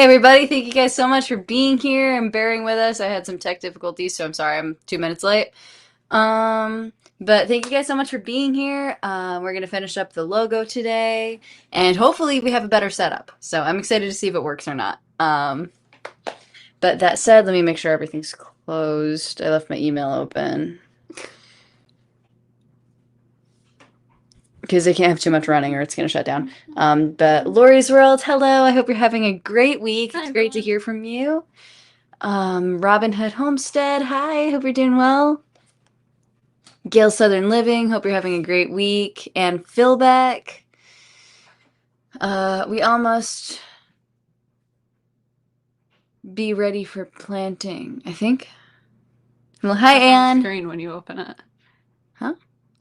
Hey everybody, thank you guys so much for being here and bearing with us. I had some tech difficulties, so I'm sorry I'm 2 minutes late. But thank you guys so much for being here. We're gonna finish up the logo today, and hopefully we have a better setup. So I'm excited to see if it works or not. But that said, let me make sure everything's closed. I left my email open because they can't have too much running or it's gonna shut down. But Lori's World, hello. I hope you're having a great week. It's great to hear from you. Robin Hood Homestead, hi. Hope you're doing well. Gail Southern Living, hope you're having a great week. And Phil Beck, we all must be ready for planting, I think. Well, hi, On the Anne. screen when you open it. Huh?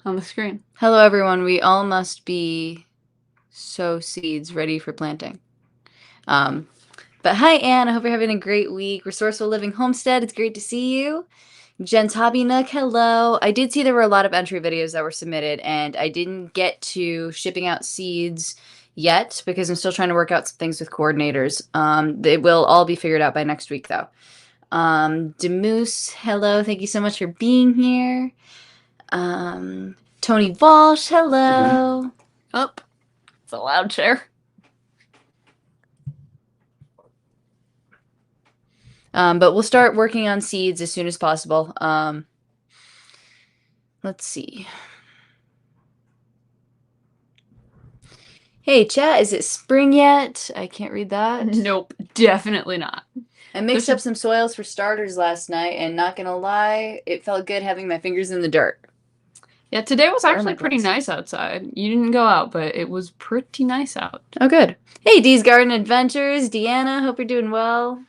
On the screen. Hello, everyone. We all must be sow seeds ready for planting. But hi, Anne. I hope you're having a great week. Resourceful Living Homestead, it's great to see you. Jen's Hobby Nook, hello. I did see there were a lot of entry videos that were submitted, and I didn't get to shipping out seeds yet because I'm still trying to work out some things with coordinators. They will all be figured out by next week, though. Demoose, hello. Thank you so much for being here. Tony Walsh, hello. Oh, it's a loud chair. But we'll start working on seeds as soon as possible. Let's see. Hey, chat, is it spring yet? I can't read that. Nope, definitely not. I mixed up some soils for starters last night, and not gonna lie, it felt good having my fingers in the dirt. Yeah, today was actually pretty nice outside. You didn't go out, but it was pretty nice out. Oh, good. Hey, Dee's Garden Adventures. Deanna, hope you're doing well.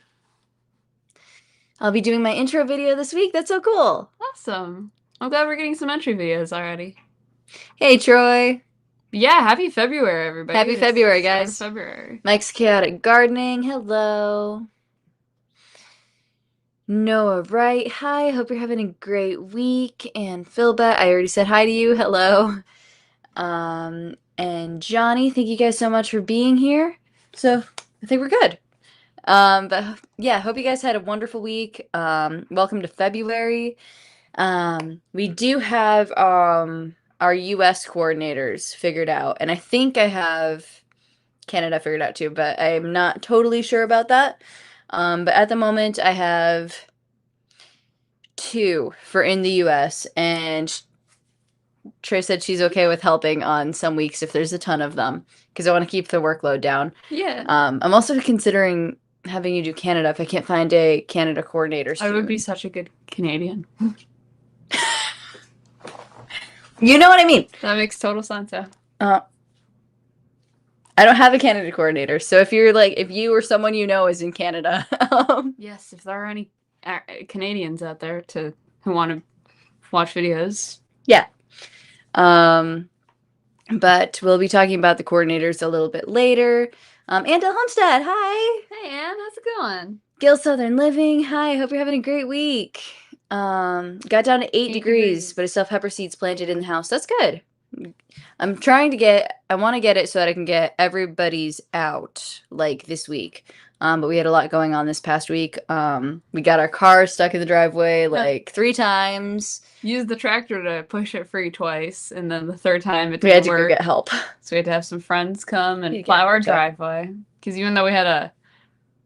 I'll be doing my intro video this week. That's so cool. Awesome. I'm glad we're getting some entry videos already. Hey, Troy. Yeah, happy February, everybody. Happy February, guys. February. Mike's Chaotic Gardening. Hello. Noah Wright. Hi. Hope you're having a great week. And Philbet, I already said hi to you. Hello. And Johnny, thank you guys so much for being here. So I think we're good. But yeah, hope you guys had a wonderful week. Welcome to February. We do have our US coordinators figured out, and I think I have Canada figured out too, but I'm not totally sure about that. But at the moment I have 2 for in the US, and Trie said she's okay with helping on some weeks if there's a ton of them, because I want to keep the workload down. Yeah. I'm also considering having you do Canada if I can't find a Canada coordinator soon. I would be such a good Canadian. You know what I mean? That makes total sense, yeah. I don't have a Canada coordinator, so if you or someone you know is in Canada, yes, if there are any Canadians out there who want to watch videos, yeah. But we'll be talking about the coordinators a little bit later. Andel Homestead, hi. Hey, Anne, how's it going? Gil Southern Living, hi. Hope you're having a great week. Got down to 8 degrees, but I still have pepper seeds planted in the house. That's good. I want to get it so that I can get everybody's out like this week. But we had a lot going on this past week. We got our car stuck in the driveway like 3 times. Used the tractor to push it free twice, and then the third time it didn't work. We had to go get help. So we had to have some friends come and plow our driveway. Because even though we had a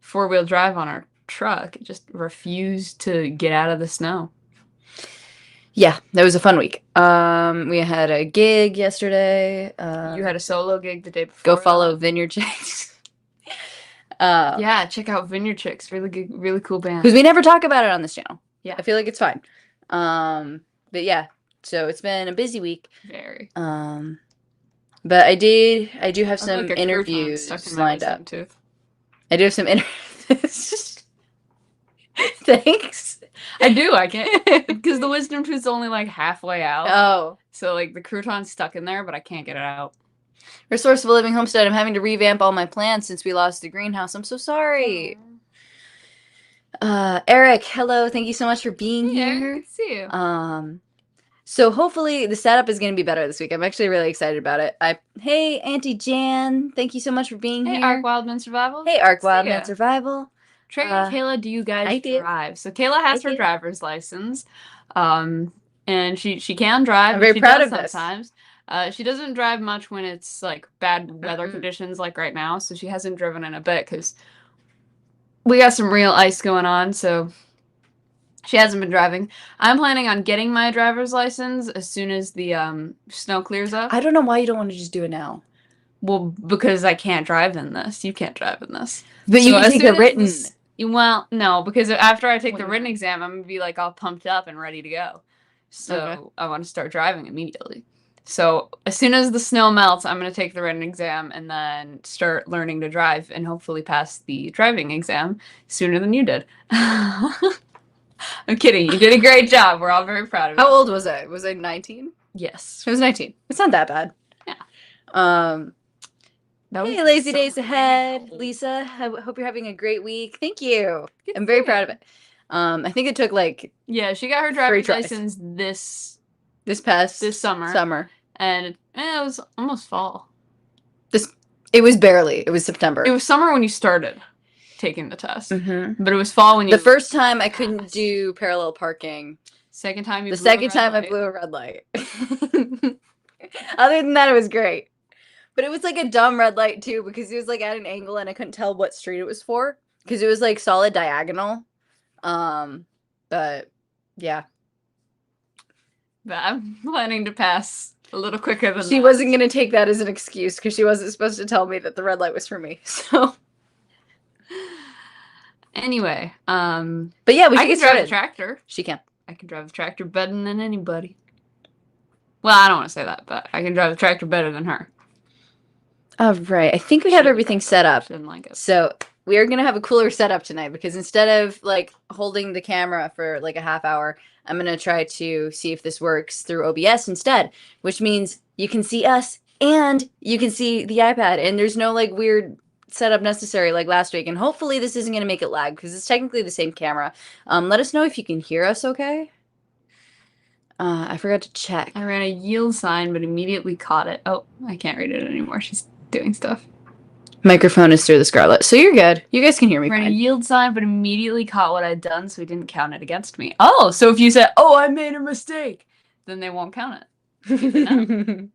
4-wheel drive on our truck, it just refused to get out of the snow. Yeah, that was a fun week. We had a gig yesterday. You had a solo gig the day before. Go follow Vineyard Chicks. Yeah, check out Vineyard Chicks. Really good, really cool band. Because we never talk about it on this channel. Yeah. I feel like it's fine. But yeah, so it's been a busy week. Very. But I do have some like interviews lined up. Tooth. I do have some interviews. Thanks. I do. I can't because the wisdom tooth's only like halfway out. Oh. So like the crouton's stuck in there, but I can't get it out. Resourceful Living Homestead. I'm having to revamp all my plants since we lost the greenhouse. I'm so sorry. Eric, hello. Thank you so much for being here. Good to see you. So hopefully the setup is going to be better this week. I'm actually really excited about it. Hey, Auntie Jan, thank you so much for being Hey, here. Arc Wildman Survival. Hey, Arc See Wildman ya. Survival. Trey and Kayla, do you guys I do. drive? So Kayla has I her do. driver's license, and she can drive. I'm And very she proud does of this. sometimes. She doesn't drive much when it's like bad weather conditions, like right now. So she hasn't driven in a bit because we got some real ice going on. So she hasn't been driving. I'm planning on getting my driver's license as soon as the snow clears up. I don't know why you don't want to just do it now. Well, because I can't drive in this. You can't drive in this. But you So can as take soon the as written. this, well, no, because after I take the Well, written exam, I'm gonna be like all pumped up and ready to go. So Okay. I want to start driving immediately. So as soon as the snow melts, I'm gonna take the written exam and then start learning to drive and hopefully pass the driving exam sooner than you did. I'm kidding. You did a great job. We're all very proud of you. How old was I? Was I 19? Yes. I was 19. It's not that bad. Yeah. Hey, lazy days ahead, Lisa. I hope you're having a great week. Thank you. I'm very proud of it. I think it took like Yeah, she got her driver's license this summer. And it was almost fall. It was barely. It was September. It was summer when you started taking the test, Mm-hmm. but it was fall when you. The first time I couldn't do parallel parking. Second time you. The second time I blew a red light. Other than that, it was great. But it was like a dumb red light too because it was like at an angle and I couldn't tell what street it was for because it was like solid diagonal. But yeah. But I'm planning to pass a little quicker than she wasn't going to take that as an excuse because she wasn't supposed to tell me that the red light was for me. So anyway, but yeah, we should get started. Drive the tractor. She can. I can drive the tractor better than anybody. Well, I don't want to say that, but I can drive the tractor better than her. All right. I think we have everything set up. She didn't like it. So we are going to have a cooler setup tonight because instead of like holding the camera for like a half hour, I'm going to try to see if this works through OBS instead, which means you can see us and you can see the iPad and there's no like weird setup necessary like last week. And hopefully this isn't going to make it lag because it's technically the same camera. Let us know if you can hear us okay. I forgot to check. I ran a yield sign, but immediately caught it. Oh, I can't read it anymore. She's doing stuff. Microphone is through the Scarlet. So you're good. You guys can hear me ran fine. A yield sign, but immediately caught what I'd done, so he didn't count it against me. Oh, so if you said, oh, I made a mistake, then they won't count it.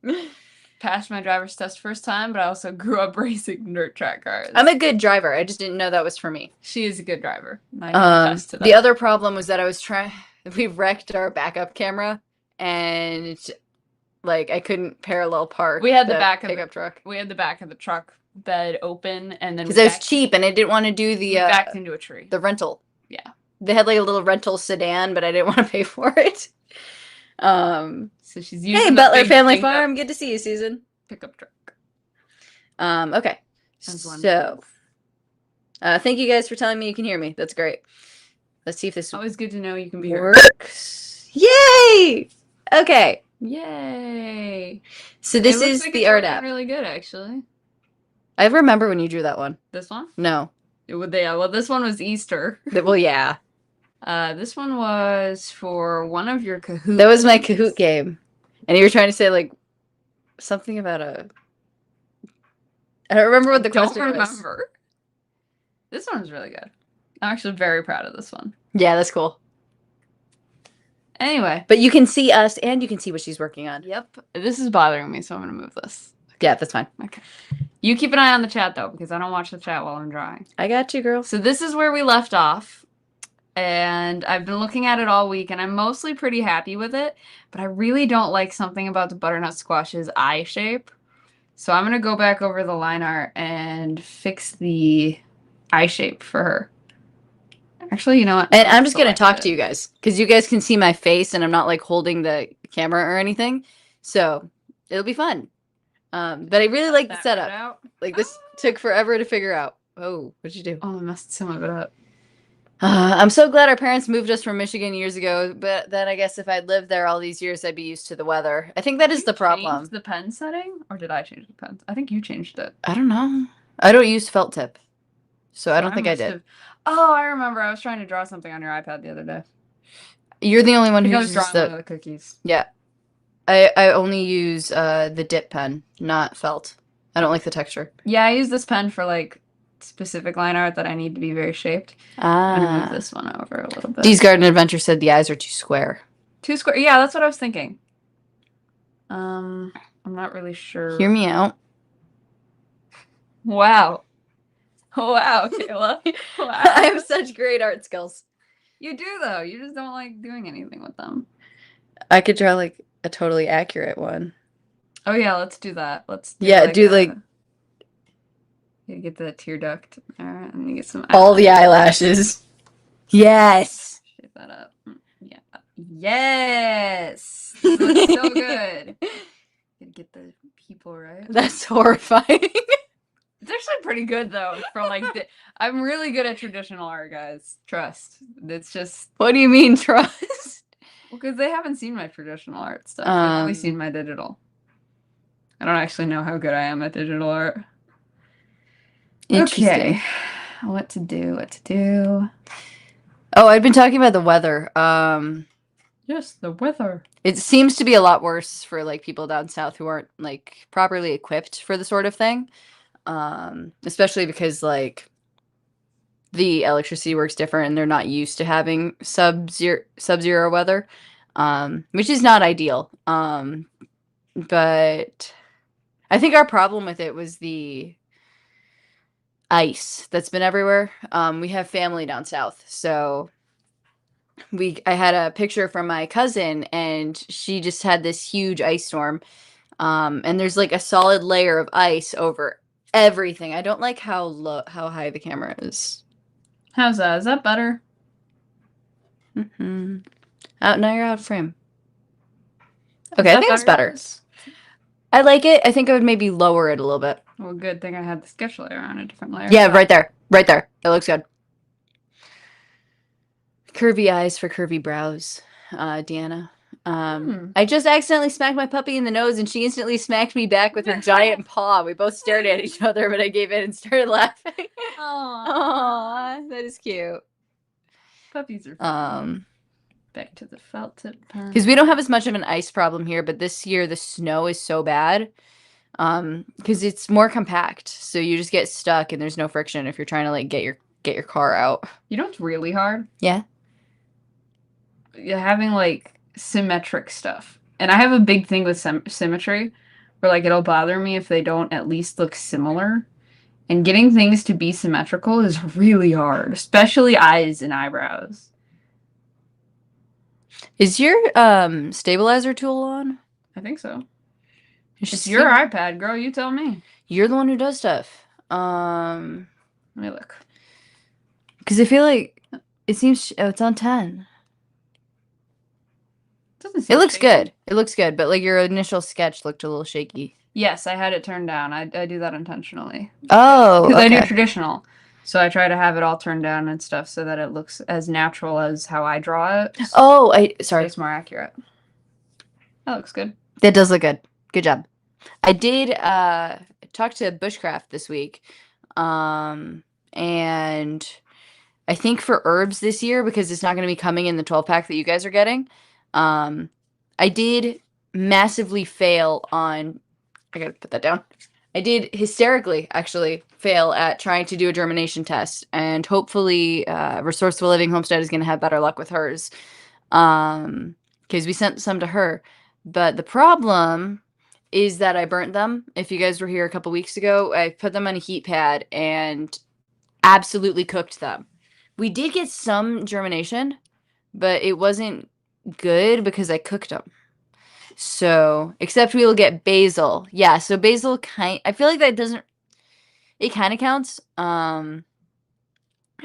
Passed my driver's test first time, but I also grew up racing dirt track cars. I'm a good driver. I just didn't know that was for me. She is a good driver. The other problem was that I was we wrecked our backup camera and like I couldn't parallel park. We had the back of pickup truck. We had the back of the truck bed open and then because it was cheap and I didn't want to do the backed into a tree. The rental. Yeah. They had like a little rental sedan, but I didn't want to pay for it. So she's using Hey, Butler Family Farm. Good to see you, Susan. Pickup truck. Okay. So, thank you guys for telling me you can hear me. That's great. Let's see if this always good to know you can be works. Yay! Okay. Yay! So this is the art app. Really good, actually. I remember when you drew that one. This one? No. Well, this one was Easter. Well, yeah. This one was for one of your Kahoot. That was my Kahoot game. And you were trying to say, like, something about a... I don't remember what the question was. I don't remember. This one's really good. I'm actually very proud of this one. Yeah, that's cool. Anyway. But you can see us, and you can see what she's working on. Yep. This is bothering me, so I'm going to move this. Okay. Yeah, that's fine. Okay. You keep an eye on the chat, though, because I don't watch the chat while I'm drawing. I got you, girl. So this is where we left off. And I've been looking at it all week, and I'm mostly pretty happy with it. But I really don't like something about the butternut squash's eye shape. So I'm going to go back over the line art and fix the eye shape for her. Actually, you know what? And I'm just going to talk to you guys. Because you guys can see my face, and I'm not, like, holding the camera or anything. So it'll be fun. But I really like the setup. Like, this took forever to figure out. Oh, what'd you do? Oh, I messed some of it up. I'm so glad our parents moved us from Michigan years ago, but then I guess if I'd lived there all these years, I'd be used to the weather. I think that is the problem. Changed the pen setting, or did I change the pen? I think you changed it. I don't know. I don't use felt tip, so I don't think I did. Oh, I remember. I was trying to draw something on your iPad the other day. You're the only one who uses drawing one of the cookies. Yeah, I only use the dip pen, not felt. I don't like the texture. Yeah, I use this pen for like specific line art that I need to be very shaped. I'm gonna move Ah. this one over a little bit. Dee's Garden Adventure said the eyes are too square. Two square. Yeah, that's what I was thinking. I'm not really Hear sure. me out. Wow. Wow, Kayla. I have Wow. such great art skills. You do though. You just don't like doing anything with them. I could draw like a totally accurate one. Oh yeah, let's do that. Let's do Yeah, like do like a you get the tear duct. Alright, and you get some all the eyelashes. eyelashes. Yes. Shape that up. Yeah. Yes. This looks so good. Gotta get the people right. That's horrifying. It's actually pretty good though. For like, I'm really good at traditional art, guys. Trust. It's just What do you mean trust? because they haven't seen my traditional art stuff. They've only seen my digital. I don't actually know how good I am at digital art. Interesting. Okay. What to do? What to do? Oh, I'd been talking about the weather. Yes, the weather. It seems to be a lot worse for like people down south who aren't like properly equipped for the sort of thing. Especially because like the electricity works different and they're not used to having sub-zero weather, which is not ideal. But I think our problem with it was the ice that's been everywhere. We have family down south, so I had a picture from my cousin and she just had this huge ice storm. And there's like a solid layer of ice over everything. I don't like how high the camera is. How's that? Is that better? Mm-hmm. Now you're out of frame. Is Okay, I that think it's better? better. I like it. I think I would maybe lower it a little bit. Well, good thing I had the sketch layer on a different layer. Yeah, right there. Right there. It looks good. Curvy eyes for curvy brows, Deanna. I just accidentally smacked my puppy in the nose and she instantly smacked me back with her giant paw. We both stared at each other, but I gave in and started laughing. Aww, that is cute. Puppies are fun. Back to the felt tip pen. Because we don't have as much of an ice problem here, but this year the snow is so bad. Because it's more compact, so you just get stuck and there's no friction if you're trying to like get your car out. You know what's really hard? Yeah. Having like symmetric stuff. And I have a big thing with symmetry where like it'll bother me if they don't at least look similar. And getting things to be symmetrical is really hard, especially eyes and eyebrows. Is your stabilizer tool on? I think so. It's It's your iPad, girl. You tell me. You're the one who does stuff. Let me look. Because I feel like it seems it's on 10. It looks shaky. good. It looks good, but like your initial sketch looked a little shaky. Yes, I had it turned down. I do that intentionally. Oh, because okay. I do traditional. So I try to have it all turned down and stuff so that it looks as natural as how I draw it. Oh, sorry. So it's more accurate. That looks good. That does look good. Good job. I did talk to Bushcraft this week. And I think for herbs this year, because it's not going to be coming in the 12-pack that you guys are getting, I did massively fail on... I gotta put that down. I did hysterically, actually, fail at trying to do a germination test, and hopefully Resourceful Living Homestead is going to have better luck with hers, because we sent some to her. But the problem is that I burnt them. If you guys were here a couple weeks ago, I put them on a heat pad and absolutely cooked them. We did get some germination, but it wasn't good because I cooked them. So, except we will get basil. Yeah, so basil I feel like that doesn't, it kind of counts. I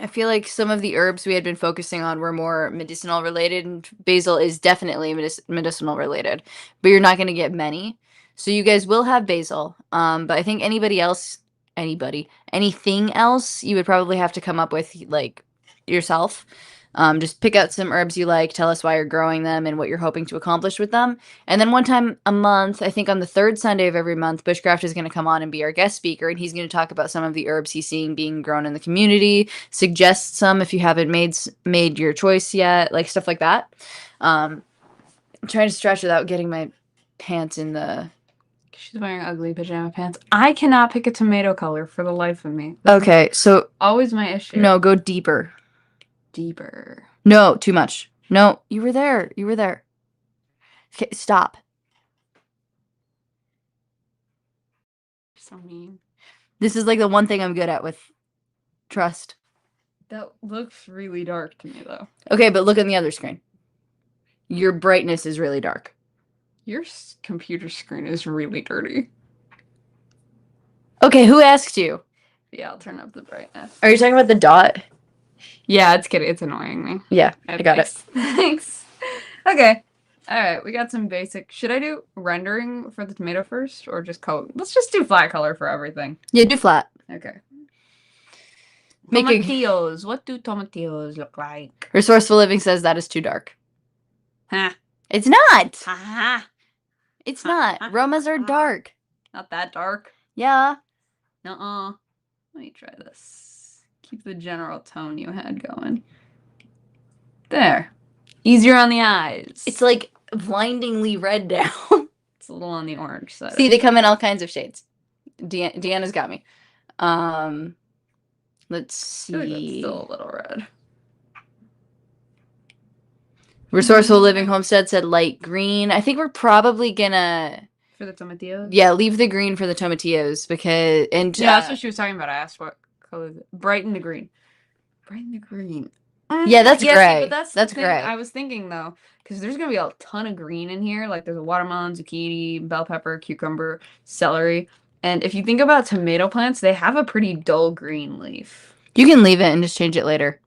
feel like some of the herbs we had been focusing on were more medicinal related, and basil is definitely medicinal related, but you're not going to get many. So you guys will have basil. But I think anything else you would probably have to come up with like yourself. Just pick out some herbs you like, tell us why you're growing them and what you're hoping to accomplish with them. And then one time a month, I think on the third Sunday of every month, Bushcraft is going to come on and be our guest speaker, and he's going to talk about some of the herbs he's seeing being grown in the community, suggest some if you haven't made your choice yet, like stuff like that. I'm trying to stretch without getting my pants in the... She's wearing ugly pajama pants. I cannot pick a tomato color for the life of me. Okay, so... Always my issue. No, go deeper. Deeper. No, too much. No, you were there. You were there. Okay, stop. So mean. This is like the one thing I'm good at with trust. That looks really dark to me, though. Okay, but look on the other screen. Your brightness is really dark. Your computer screen is really dirty. Okay, who asked you? Yeah, I'll turn up the brightness. Are you talking about the dot? Yeah, it's kidding. It's annoying me. Yeah, I got it. Thanks. Okay. All right, we got some basic. Should I do rendering for the tomato first or just color? Let's just do flat color for everything. Yeah, do flat. Okay. Making... Tomatillos. What do tomatillos look like? Resourceful Living says that is too dark. Huh. It's not. Ha It's not. Romas are dark. Not that dark. Yeah. Let me try this. Keep the general tone you had going. There. Easier on the eyes. It's like blindingly red now. It's a little on the orange side. See, they come in all kinds of shades. Deanna's got me. Let's see. I feel like that's still a little red. Resourceful Living Homestead said light green. I think we're probably gonna... For the tomatillos? Yeah, leave the green for the tomatillos because... And yeah, that's what she was talking about. I asked what color is it. Brighten the green. Brighten the green. Yeah, that's gray. But that's gray. I was thinking, though, because there's going to be a ton of green in here. Like, there's a watermelon, zucchini, bell pepper, cucumber, celery. And if you think about tomato plants, they have a pretty dull green leaf. You can leave it and just change it later.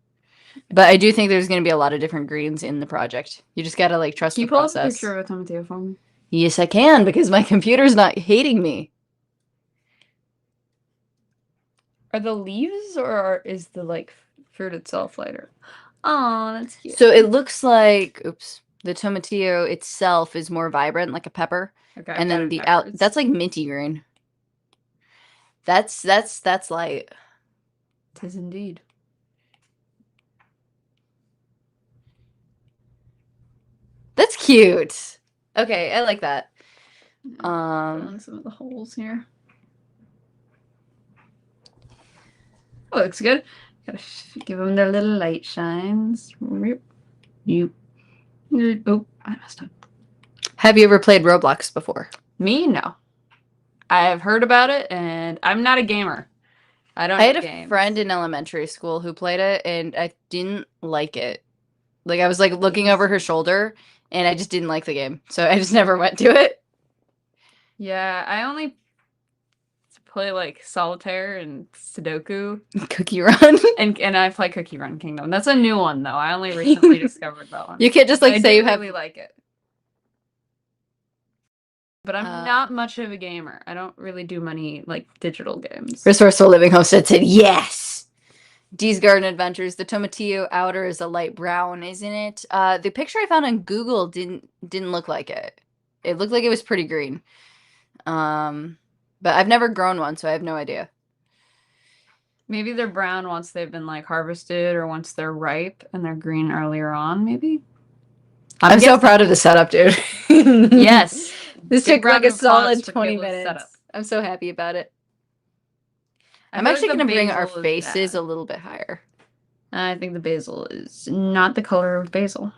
But I do think there's going to be a lot of different greens in the project. You just got to, like, trust the process. Can you pull up a picture of a tomatillo for me? Yes, I can, because my computer's not hating me. Are the leaves, or is the, like, fruit itself lighter? Oh, that's cute. So it looks like, oops, the tomatillo itself is more vibrant, like a pepper. Okay. And then that's like minty green. That's light. 'Tis indeed. That's cute. Okay, I like that. Fill in some of the holes here. Oh, looks good. Gotta give them their little light shines. Oh, I messed up. Have you ever played Roblox before? Me? No. I have heard about it, and I'm not a gamer. I had a friend in elementary school who played it, and I didn't like it. Like, I was, like, looking over her shoulder, and I just didn't like the game. So I just never went to it. Yeah, I only play, like, Solitaire and Sudoku. Cookie Run. and I play Cookie Run Kingdom. That's a new one, though. I only recently discovered that one. You can't just, like, say you have... I really like it. But I'm not much of a gamer. I don't really do many, like, digital games. Resourceful Living Homestead said, yes! Dee's Garden Adventures. The tomatillo outer is a light brown, isn't it? The picture I found on Google didn't look like it. It looked like it was pretty green. But I've never grown one, so I have no idea. Maybe they're brown once they've been, like, harvested, or once they're ripe and they're green earlier on, maybe? I'm so proud of the setup, dude. Yes. This took like a solid 20 minutes. I'm so happy about it. I'm actually going to bring our faces a little bit higher. I think the basil is not the color of basil.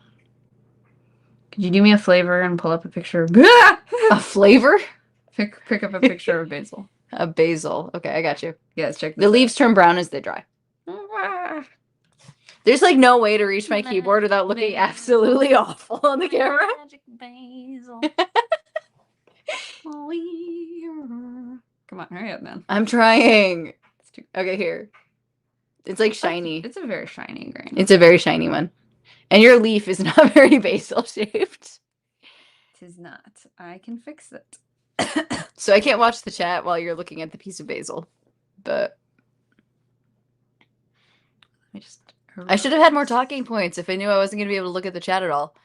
Could you do me a flavor and pull up a picture of... A flavor? Pick up a picture of basil. A basil. Okay, I got you. Yeah, let's check this The out. leaves turn brown as they dry. There's like no way to reach my keyboard without looking absolutely awful on the camera. Magic basil. Come on, hurry up, man. I'm trying. Okay, here. It's like shiny. It's a very shiny green. It's a very shiny one. And your leaf is not very basil shaped. Tis not. I can fix it. So I can't watch the chat while you're looking at the piece of basil. But I should have had more talking points if I knew I wasn't going to be able to look at the chat at all.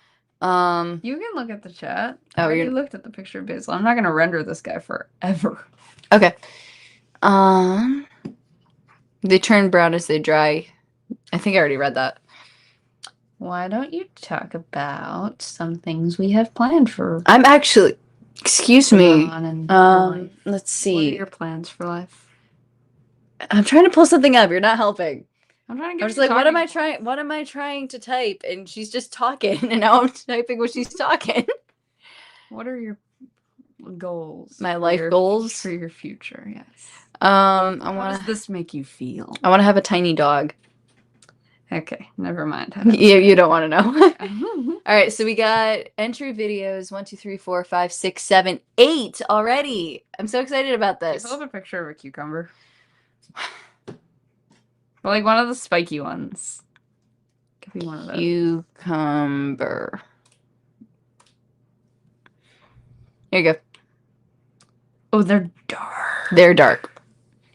You can look at the chat. I already looked at the picture of basil. I'm not going to render this guy forever. Okay. They turn brown as they dry. I think I already read that. Why don't you talk about some things we have planned for... I'm actually... Excuse going me. on in your life? Let's What are see. your plans for life? I'm trying to pull something up. You're not helping. I'm trying to I give was you like, what am I talking trying? points. What am I trying to type? And she's just talking, and now I'm typing what she's talking. What are your goals? My for life your, goals. for your future? Yes. I How does want to. this make you feel? I want to have a tiny dog. Okay, never mind. You don't want to know. know. All right, so we got entry videos 1, 2, 3, 4, 5, 6, 7, 8 already. I'm so excited about You this. pull up a picture of a cucumber. But like one of the spiky ones. Could be one of those. Cucumber. Here you go. Oh, they're dark. They're dark,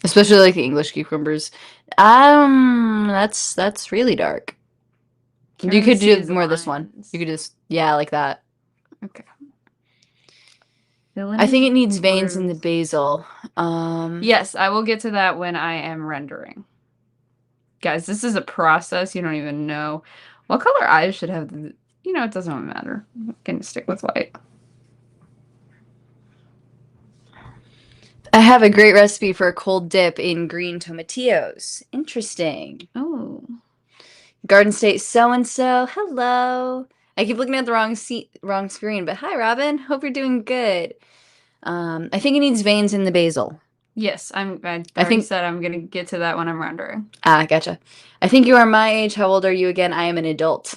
especially like the English cucumbers. That's really dark. Can't You really could see do his more of this one. lines. You could just, yeah, like that. Okay. I think it needs Villainous veins in the blues. basil. Yes, I will get to that when I am rendering. Guys, this is a process. You don't even know what color eyes should have. It doesn't matter. I'm gonna stick with white. I have a great recipe for a cold dip in green tomatillos. Interesting. Oh. Garden State so-and-so. Hello. I keep looking at the wrong screen, but hi, Robin. Hope you're doing good. I think it needs veins in the basil. Yes, I I already think, said I'm gonna get to that when I'm rendering. gotcha. I think you are my age. How old are you again? I am an adult.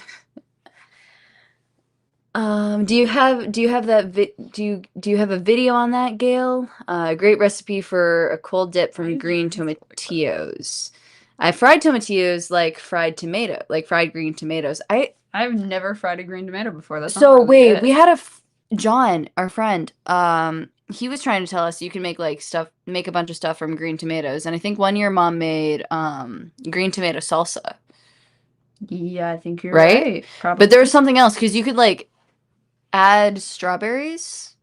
Do you have that do you have a video on that, Gail? Great recipe for a cold dip from green tomatillos. I fried tomatillos like fried green tomatoes. I've never fried a green tomato before. That sounds So really wait, we good. had John, our friend. He was trying to tell us you can make make a bunch of stuff from green tomatoes, and I think one year mom made green tomato salsa, Yeah, I think you're right? right. But there was Probably. something else because you could like add strawberries.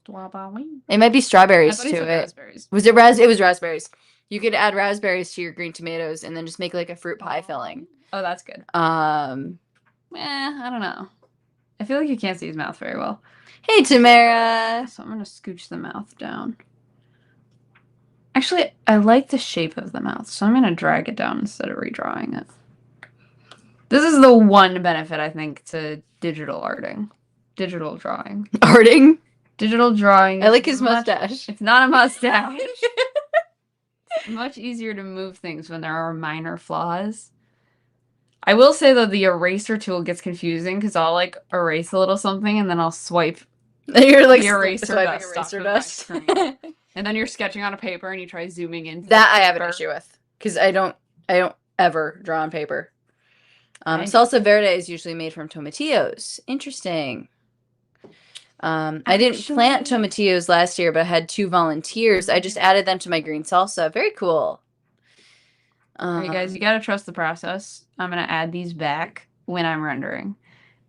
Strawberry. It might be I strawberries thought he to said it. raspberries. It was raspberries. You could add raspberries to your green tomatoes and then just make like a fruit pie filling. Oh, that's good. Um, I don't know. I feel like you can't see his mouth very well. hey Tamara. So I'm gonna scooch the mouth down. Actually, I like the shape of the mouth, so I'm gonna drag it down instead of redrawing it. This is the one benefit, I think, to digital arting. Digital drawing. Arting. Digital drawing. I like his mustache. It's not a mustache. It's much easier to move things when there are minor flaws. I will say, though, the eraser tool gets confusing because I'll, like, erase a little something and then I'll swipe You're like the eraser swiping dust eraser off of my dust. screen. And then you're sketching on a paper and you try zooming into That the I have an paper. issue with because I don't ever draw on paper. I do. Salsa verde is usually made from tomatillos. Interesting. I didn't plant tomatillos last year, but I had 2 volunteers. I just added them to my green salsa. Very cool. All right, guys, you gotta trust the process. I'm gonna add these back when I'm rendering.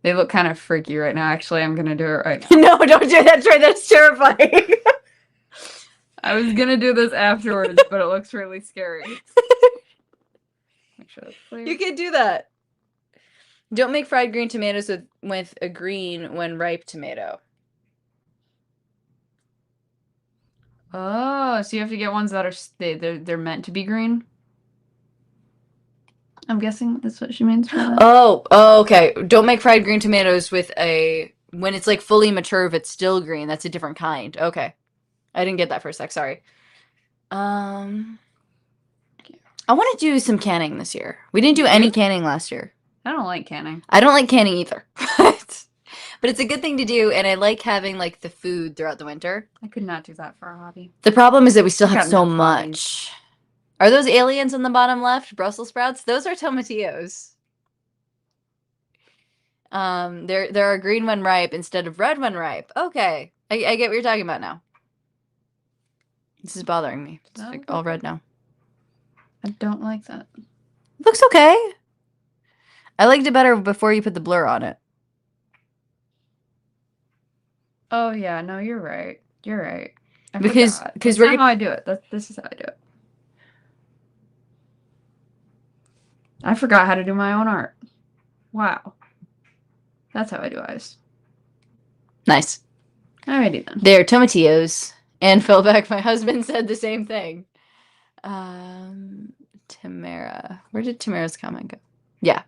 They look kind of freaky right now. Actually, I'm gonna do it right now. No, don't do that, Troy. That's terrifying. I was gonna do this afterwards, but it looks really scary. Make sure that's clear. You can't do that. Don't make fried green tomatoes with a green when ripe tomato. Oh, so you have to get ones that are they're meant to be green. I'm guessing that's what she means by that. Oh, okay. Don't make fried green tomatoes with when it's like fully mature, if it's still green. That's a different kind. Okay. I didn't get that for a sec. Sorry. I want to do some canning this year. We didn't do any canning last year. I don't like canning. I don't like canning either. But it's a good thing to do, and I like having like the food throughout the winter. I could not do that for a hobby. The problem is that we still have got so enough much. Are those aliens on the bottom left? Brussels sprouts? Those are tomatillos. There are green when ripe instead of red when ripe. Okay. I get what you're talking about now. This is bothering me. It's like all red now. I don't like that. Looks okay. I liked it better before you put the blur on it. Oh yeah, no, you're right. You're right. Because that's not how I do it. This is how I do it. I forgot how to do my own art. Wow. That's how I do eyes. Nice. Alrighty then. They're tomatillos. And Philbeck, my husband, said the same thing. Tamara. Where did Tamara's comment go? Yeah.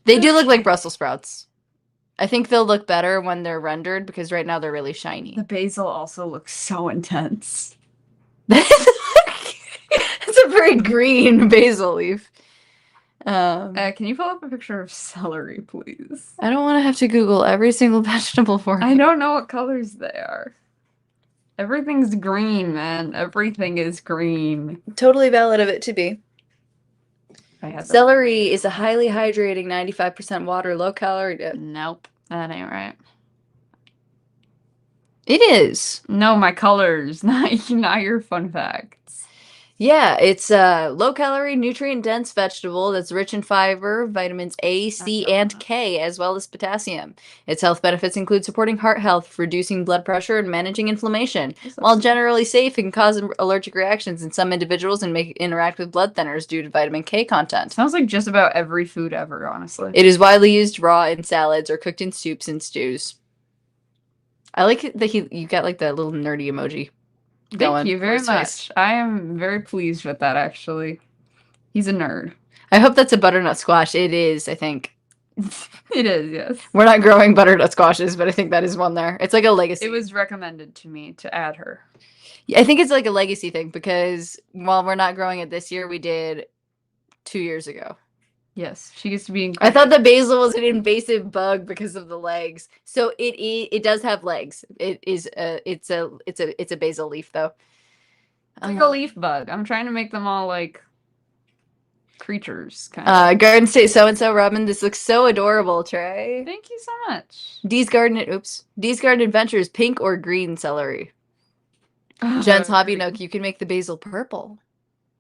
They do look like Brussels sprouts. I think they'll look better when they're rendered because right now they're really shiny. The basil also looks so intense. That's a very green basil leaf. Can you pull up a picture of celery, please? I don't want to have to Google every single vegetable for you. I don't know what colors they are. Everything's green, man. Everything is green. Totally valid of it to be. I had that. Celery is a highly hydrating 95% water, low calorie dip. Nope, that ain't right. It is. No, my colors, not your fun facts. Yeah, it's a low calorie, nutrient dense vegetable that's rich in fiber, vitamins A, C, and K, as well as potassium. Its health benefits include supporting heart health, reducing blood pressure, and managing inflammation. While generally safe, it can cause allergic reactions in some individuals and may interact with blood thinners due to vitamin K content. Sounds like just about every food ever, honestly. It is widely used raw in salads or cooked in soups and stews. I like that you got like that little nerdy emoji. Thank you very much. I am very pleased with that, actually. He's a nerd. I hope that's a butternut squash. It is, I think. It is, yes. We're not growing butternut squashes, but I think that is one there. It's like a legacy. It was recommended to me to add her. Yeah, I think it's like a legacy thing because while we're not growing it this year, we did 2 years ago. Yes, she gets to be. I thought the basil was an invasive bug because of the legs. So it does have legs. It's a basil leaf though. It's like a leaf bug. I'm trying to make them all like creatures, kind of. Garden State so-and-so, Robin. This looks so adorable, Trey. Thank you so much. Dee's Garden Adventures, pink or green celery. Jen's Hobby Nook, you can make the basil purple.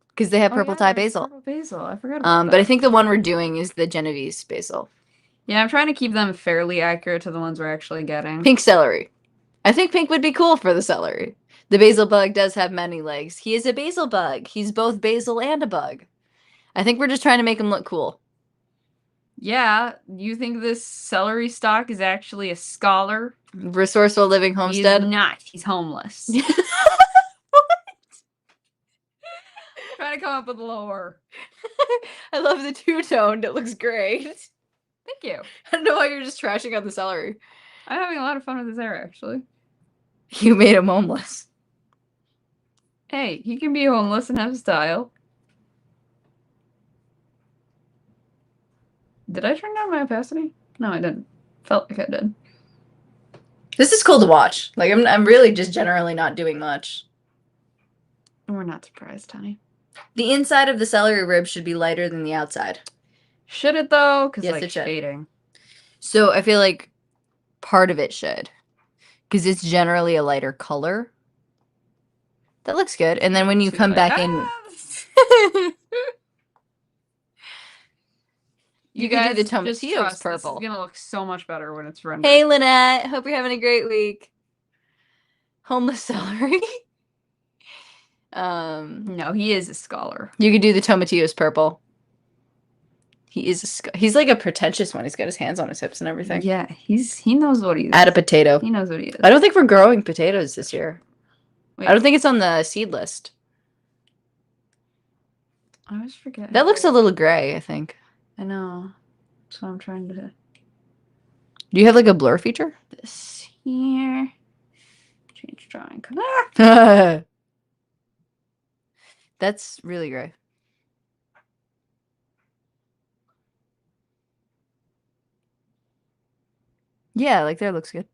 Because they have purple Thai basil. Purple basil. I forgot about that. But I think the one we're doing is the Genovese basil. Yeah, I'm trying to keep them fairly accurate to the ones we're actually getting. Pink celery. I think pink would be cool for the celery. The basil bug does have many legs. He is a basil bug. He's both basil and a bug. I think we're just trying to make him look cool. Yeah, you think this celery stalk is actually a scholar? Resourceful Living Homestead? He's not. He's homeless. Trying to come up with lore. I love the two-toned. It looks great. Thank you. I don't know why you're just trashing on the celery. I'm having a lot of fun with his hair, actually. You made him homeless. Hey, he can be homeless and have style. Did I turn down my opacity? No, I didn't. Felt like I did. This is cool to watch. Like, I'm really just generally not doing much. We're not surprised, honey. The inside of the celery rib should be lighter than the outside. Should it, though? Because, yes, like, it should. shading. So, I feel like part of it should. Because it's generally a lighter color. That looks good. And then when you come back in... You guys can do the tomatillos purple. It's going to look so much better when it's rendered. Hey, Lynette. Hope you're having a great week. Homeless celery. No, he is a scholar. You could do the tomatillos purple. He's like a pretentious one. He's got his hands on his hips and everything. Yeah, he knows what he is. Add a potato. He knows what he is. I don't think we're growing potatoes this year. Wait. I don't think it's on the seed list. I always forget. That looks a little gray, I think. I know. So I'm trying to... Do you have like a blur feature? This here. Change drawing. That's really gray. Yeah, like there looks good.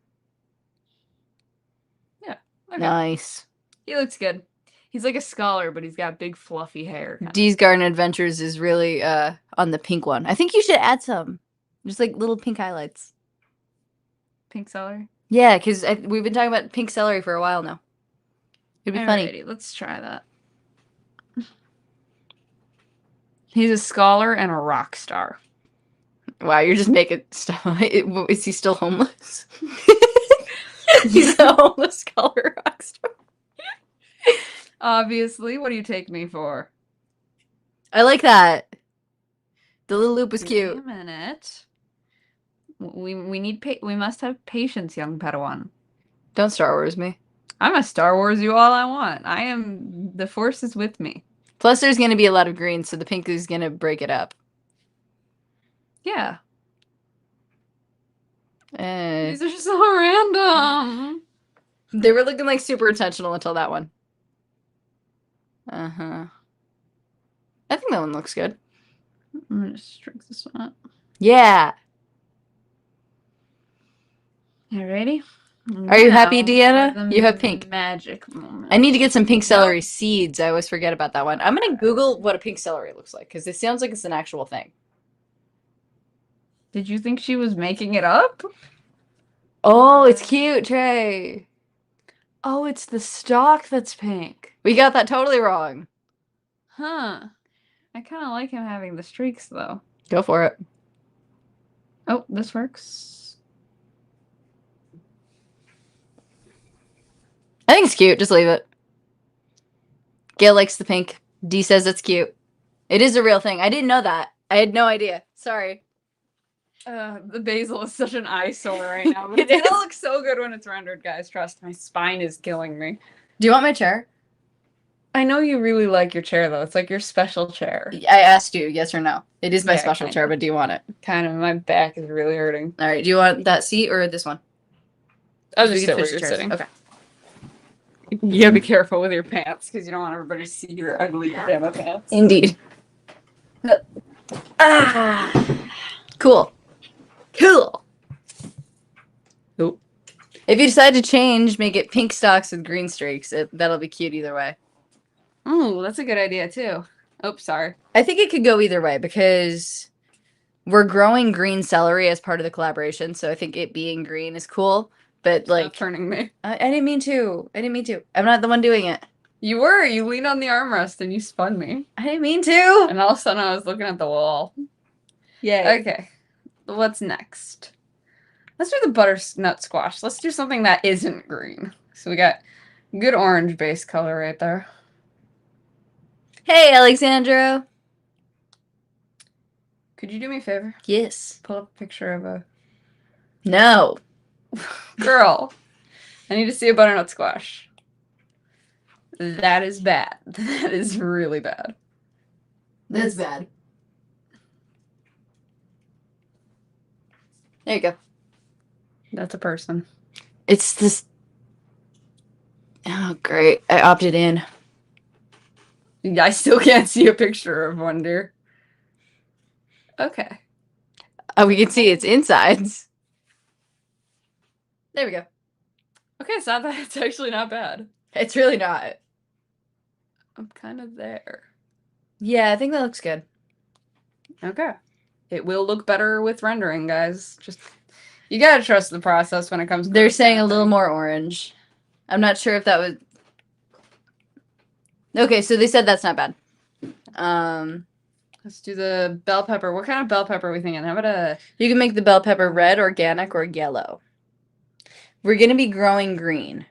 Yeah. Okay. Nice. He looks good. He's like a scholar, but he's got big fluffy hair. Dee's Garden Adventures is really on the pink one. I think you should add some. Just like little pink highlights. Pink celery? Yeah, because we've been talking about pink celery for a while now. It'd be funny. Let's try that. He's a scholar and a rock star. Wow, you're just making stuff. Is he still homeless? He's a homeless scholar rock star. Obviously. What do you take me for? I like that. The little loop was cute. Wait a minute. We must have patience, young Padawan. Don't Star Wars me. I'm a Star Wars you all I want. The Force is with me. Plus, there's going to be a lot of green, so the pink is going to break it up. Yeah. Eh. These are so random. They were looking like super intentional until that one. Uh-huh. I think that one looks good. I'm gonna just drink this one up. Yeah. Alrighty. Are you happy, Now Deanna? for the You have pink. magic moment. I need to get some pink celery Nope. seeds. I always forget about that one. I'm going to Google what a pink celery looks like because it sounds like it's an actual thing. Did you think she was making it up? Oh, it's cute, Trey. Oh, it's the stalk that's pink. We got that totally wrong. Huh. I kind of like him having the streaks, though. Go for it. Oh, this works. I think it's cute. Just leave it. Gail likes the pink. Dee says it's cute. It is a real thing. I didn't know that. I had no idea. Sorry. The basil is such an eyesore right now, but It it's gonna is. look so good when it's rendered, guys. Trust, my spine is killing me. Do you want my chair? I know you really like your chair, though. It's like your special chair. I asked you, yes or no. It is my Yeah, special chair, kinda. but do you want it? Kind of. My back is really hurting. All right. Do you want that seat or this one? I'll We just can sit where switch you're chairs. sitting. Okay. You gotta be careful with your pants because you don't want everybody to see your ugly pajama pants. Indeed. Ah. Cool. Cool. Nope. If you decide to change, make it pink stalks with green streaks. That'll be cute either way. Oh, that's a good idea too. Oh, sorry. I think it could go either way because we're growing green celery as part of the collaboration. So I think it being green is cool. But Stop like, turning me. I didn't mean to. I didn't mean to. I'm not the one doing it. You were. You leaned on the armrest and you spun me. I didn't mean to. And all of a sudden I was looking at the wall. Yay. Okay. What's next? Let's do the butternut squash. Let's do something that isn't green. So we got good orange base color right there. Hey, Alexandra. Could you do me a favor? Yes. Pull up a picture of a No. girl. I need to see a butternut squash. That is bad. That is really bad. That's bad. There you go. That's a person. It's this. Oh, great. I opted in. I still can't see a picture of one, dear. Okay. Oh, we can see its insides. There we go. Okay, it's actually not bad. It's really not. I'm kind of there. Yeah, I think that looks good. Okay. It will look better with rendering, guys. Just you gotta trust the process when it comes to They're this saying kind a of little thing. more orange. I'm not sure if that was. Okay, so they said that's not bad. Let's do the bell pepper. What kind of bell pepper are we thinking? How about a You can make the bell pepper red, organic, or yellow. We're gonna be growing green,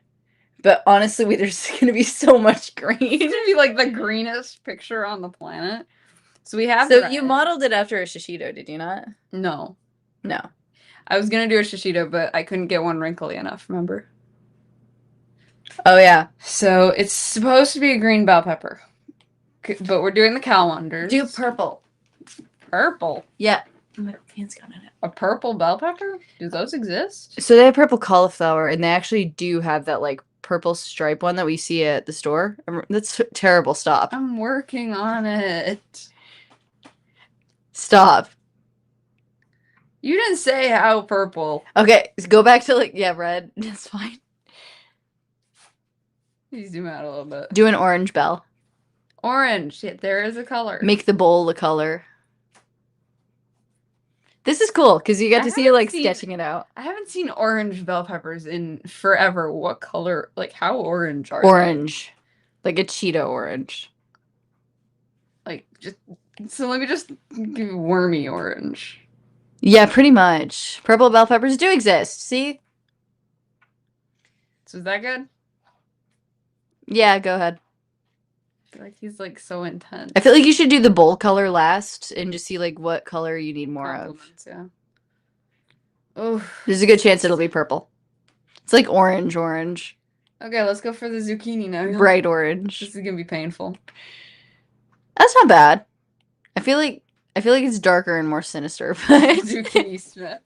but honestly, there's gonna be so much green. it's gonna be like the greenest picture on the planet. So we have So red. you modeled it after a shishito, did you not? No. No. I was gonna do a shishito, but I couldn't get one wrinkly enough, remember? Oh yeah. So it's supposed to be a green bell pepper. But we're doing the calendars. Do purple. Purple. Yeah. My hands got in it. A purple bell pepper? Do those exist? So they have purple cauliflower, and they actually do have that like purple stripe one that we see at the store. That's terrible. Stop. I'm working on it. Stop. You didn't say how purple. Okay, go back to like red. That's fine. You zoom out a little bit. Do an orange bell. Orange. Yeah, there is a color. Make the bowl the color. This is cool because you get to see you like sketching it out. I haven't seen orange bell peppers in forever. What color? Like how orange are they? Orange. Like a Cheeto orange. Like just so let me just give you wormy orange. Yeah, pretty much. Purple bell peppers do exist. See? So is that good? Yeah, go ahead. I feel like he's like so intense. I feel like you should do the bowl color last and just see like what color you need more of. Yeah. Oh, There's a good chance it'll be purple. It's like orange, orange. Okay, let's go for the zucchini now. Bright orange. This is gonna be painful. That's not bad. I feel like it's darker and more sinister, but Zucchini Smith.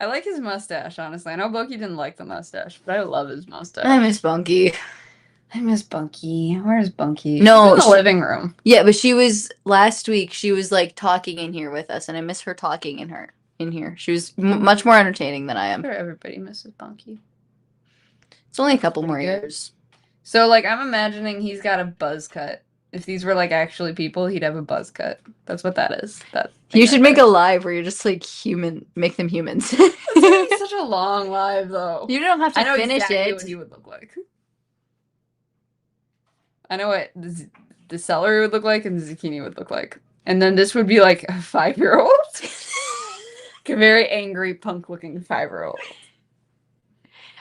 I like his mustache, honestly. I know Loki didn't like the mustache, but I love his mustache. I miss Bunky. I miss Bunky. Where's Bunky? No, She's in the she- living room. Yeah, but she was last week. She was like talking in here with us, and I miss her talking in here. She was much more entertaining than I I'm am. sure everybody misses Bunky. It's only a couple Pretty more good. years. So, like, I'm imagining he's got a buzz cut. If these were like actually people, he'd have a buzz cut. That's what that is. That You should make a live where you're just like make them humans. It's gonna be such a long live, though. You don't have to I know finish exactly it. what he would look like. I know what the celery would look like and the zucchini would look like. And then this would be like a 5-year-old. Like a very angry, punk-looking 5-year-old.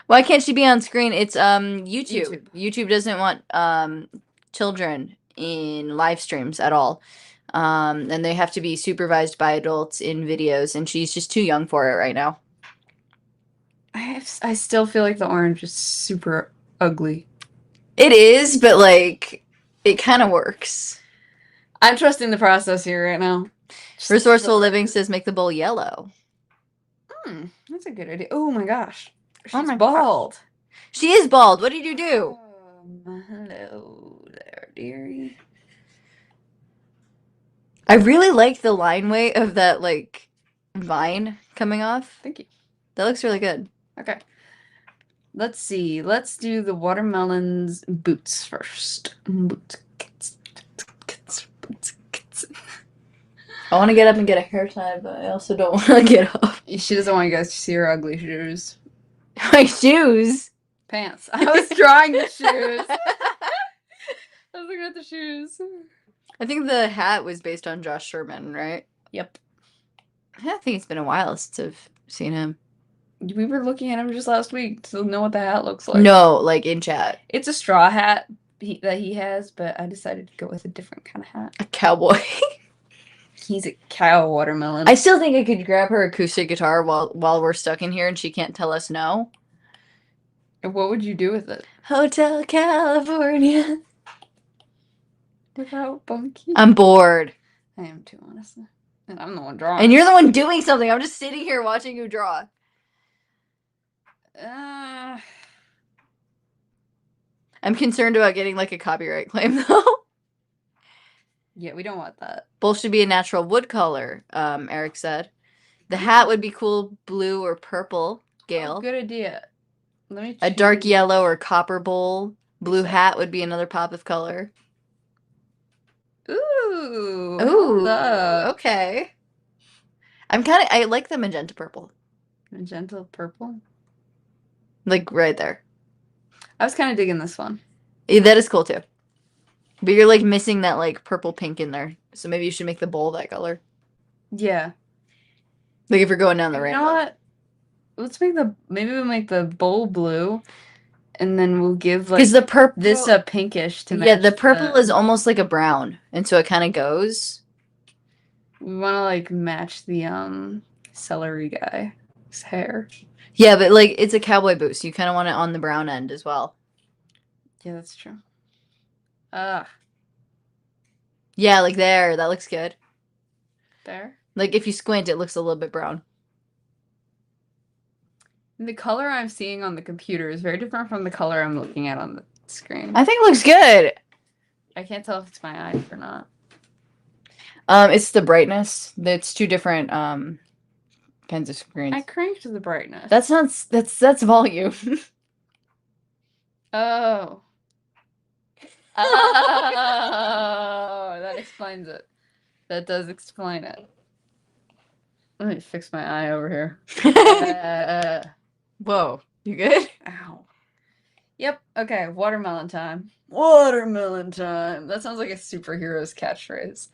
Why can't she be on screen? It's YouTube. YouTube. YouTube doesn't want children in live streams at all. And they have to be supervised by adults in videos, and she's just too young for it right now. I still feel like the orange is super ugly. It is, but like it kind of works. I'm trusting the process here right now. Resourceful Living says make the bowl yellow. That's a good idea. Oh my gosh. Oh She's my bald. She is bald. What did you do? Hello there, dearie. I really like the line weight of that like vine coming off. Thank you. That looks really good. Okay. Let's see. Let's do the watermelon's boots first. Boots. I want to get up and get a hair tie, but I also don't want to get up. She doesn't want you guys to see her ugly shoes. My shoes. Pants. I was drawing the shoes. I was looking at the shoes. I think the hat was based on Josh Sherman, right? Yep. I think it's been a while since I've seen him. We were looking at him just last week to know what the hat looks like. No, like in chat. It's a straw hat that he has, but I decided to go with a different kind of hat. A cowboy. He's a cow watermelon. I still think I could grab her acoustic guitar while we're stuck in here and she can't tell us no. What would you do with it? Hotel California. Without Bunky? I'm bored. I am too, honestly. And I'm the one drawing. And you're the one doing something. I'm just sitting here watching you draw. I'm concerned about getting like a copyright claim though. Yeah, we don't want that. Both should be a natural wood color, Eric said. The hat would be cool blue or purple, Gail. Oh, good idea. Let me A dark choose. yellow or copper bowl. Blue hat would be another pop of color. Ooh. Ooh, hold up. okay. I like the magenta purple. Magenta purple. Like right there. I was kind of digging this one. Yeah, that is cool too. But you're like missing that like purple pink in there. So maybe you should make the bowl that color. Yeah. Like if you're going down the You rainbow. know what? Maybe we'll make the bowl blue, and then we'll give like Because the purple this a pinkish to match. Yeah, the purple is almost like a brown, and so it kind of goes. We want to like match the celery guy's hair. Yeah, but like it's a cowboy boot, so you kind of want it on the brown end as well. Yeah, that's true. Yeah, like there. That looks good. There. Like if you squint, it looks a little bit brown. The color I'm seeing on the computer is very different from the color I'm looking at on the screen. I think it looks good. I can't tell if it's my eyes or not. It's the brightness. It's two different kinds of screens. I cranked the brightness. That's volume. Oh. Oh, that explains it. That does explain it. Let me fix my eye over here. Whoa, you good? Ow. Yep. Okay. Watermelon time. Watermelon time. That sounds like a superhero's catchphrase.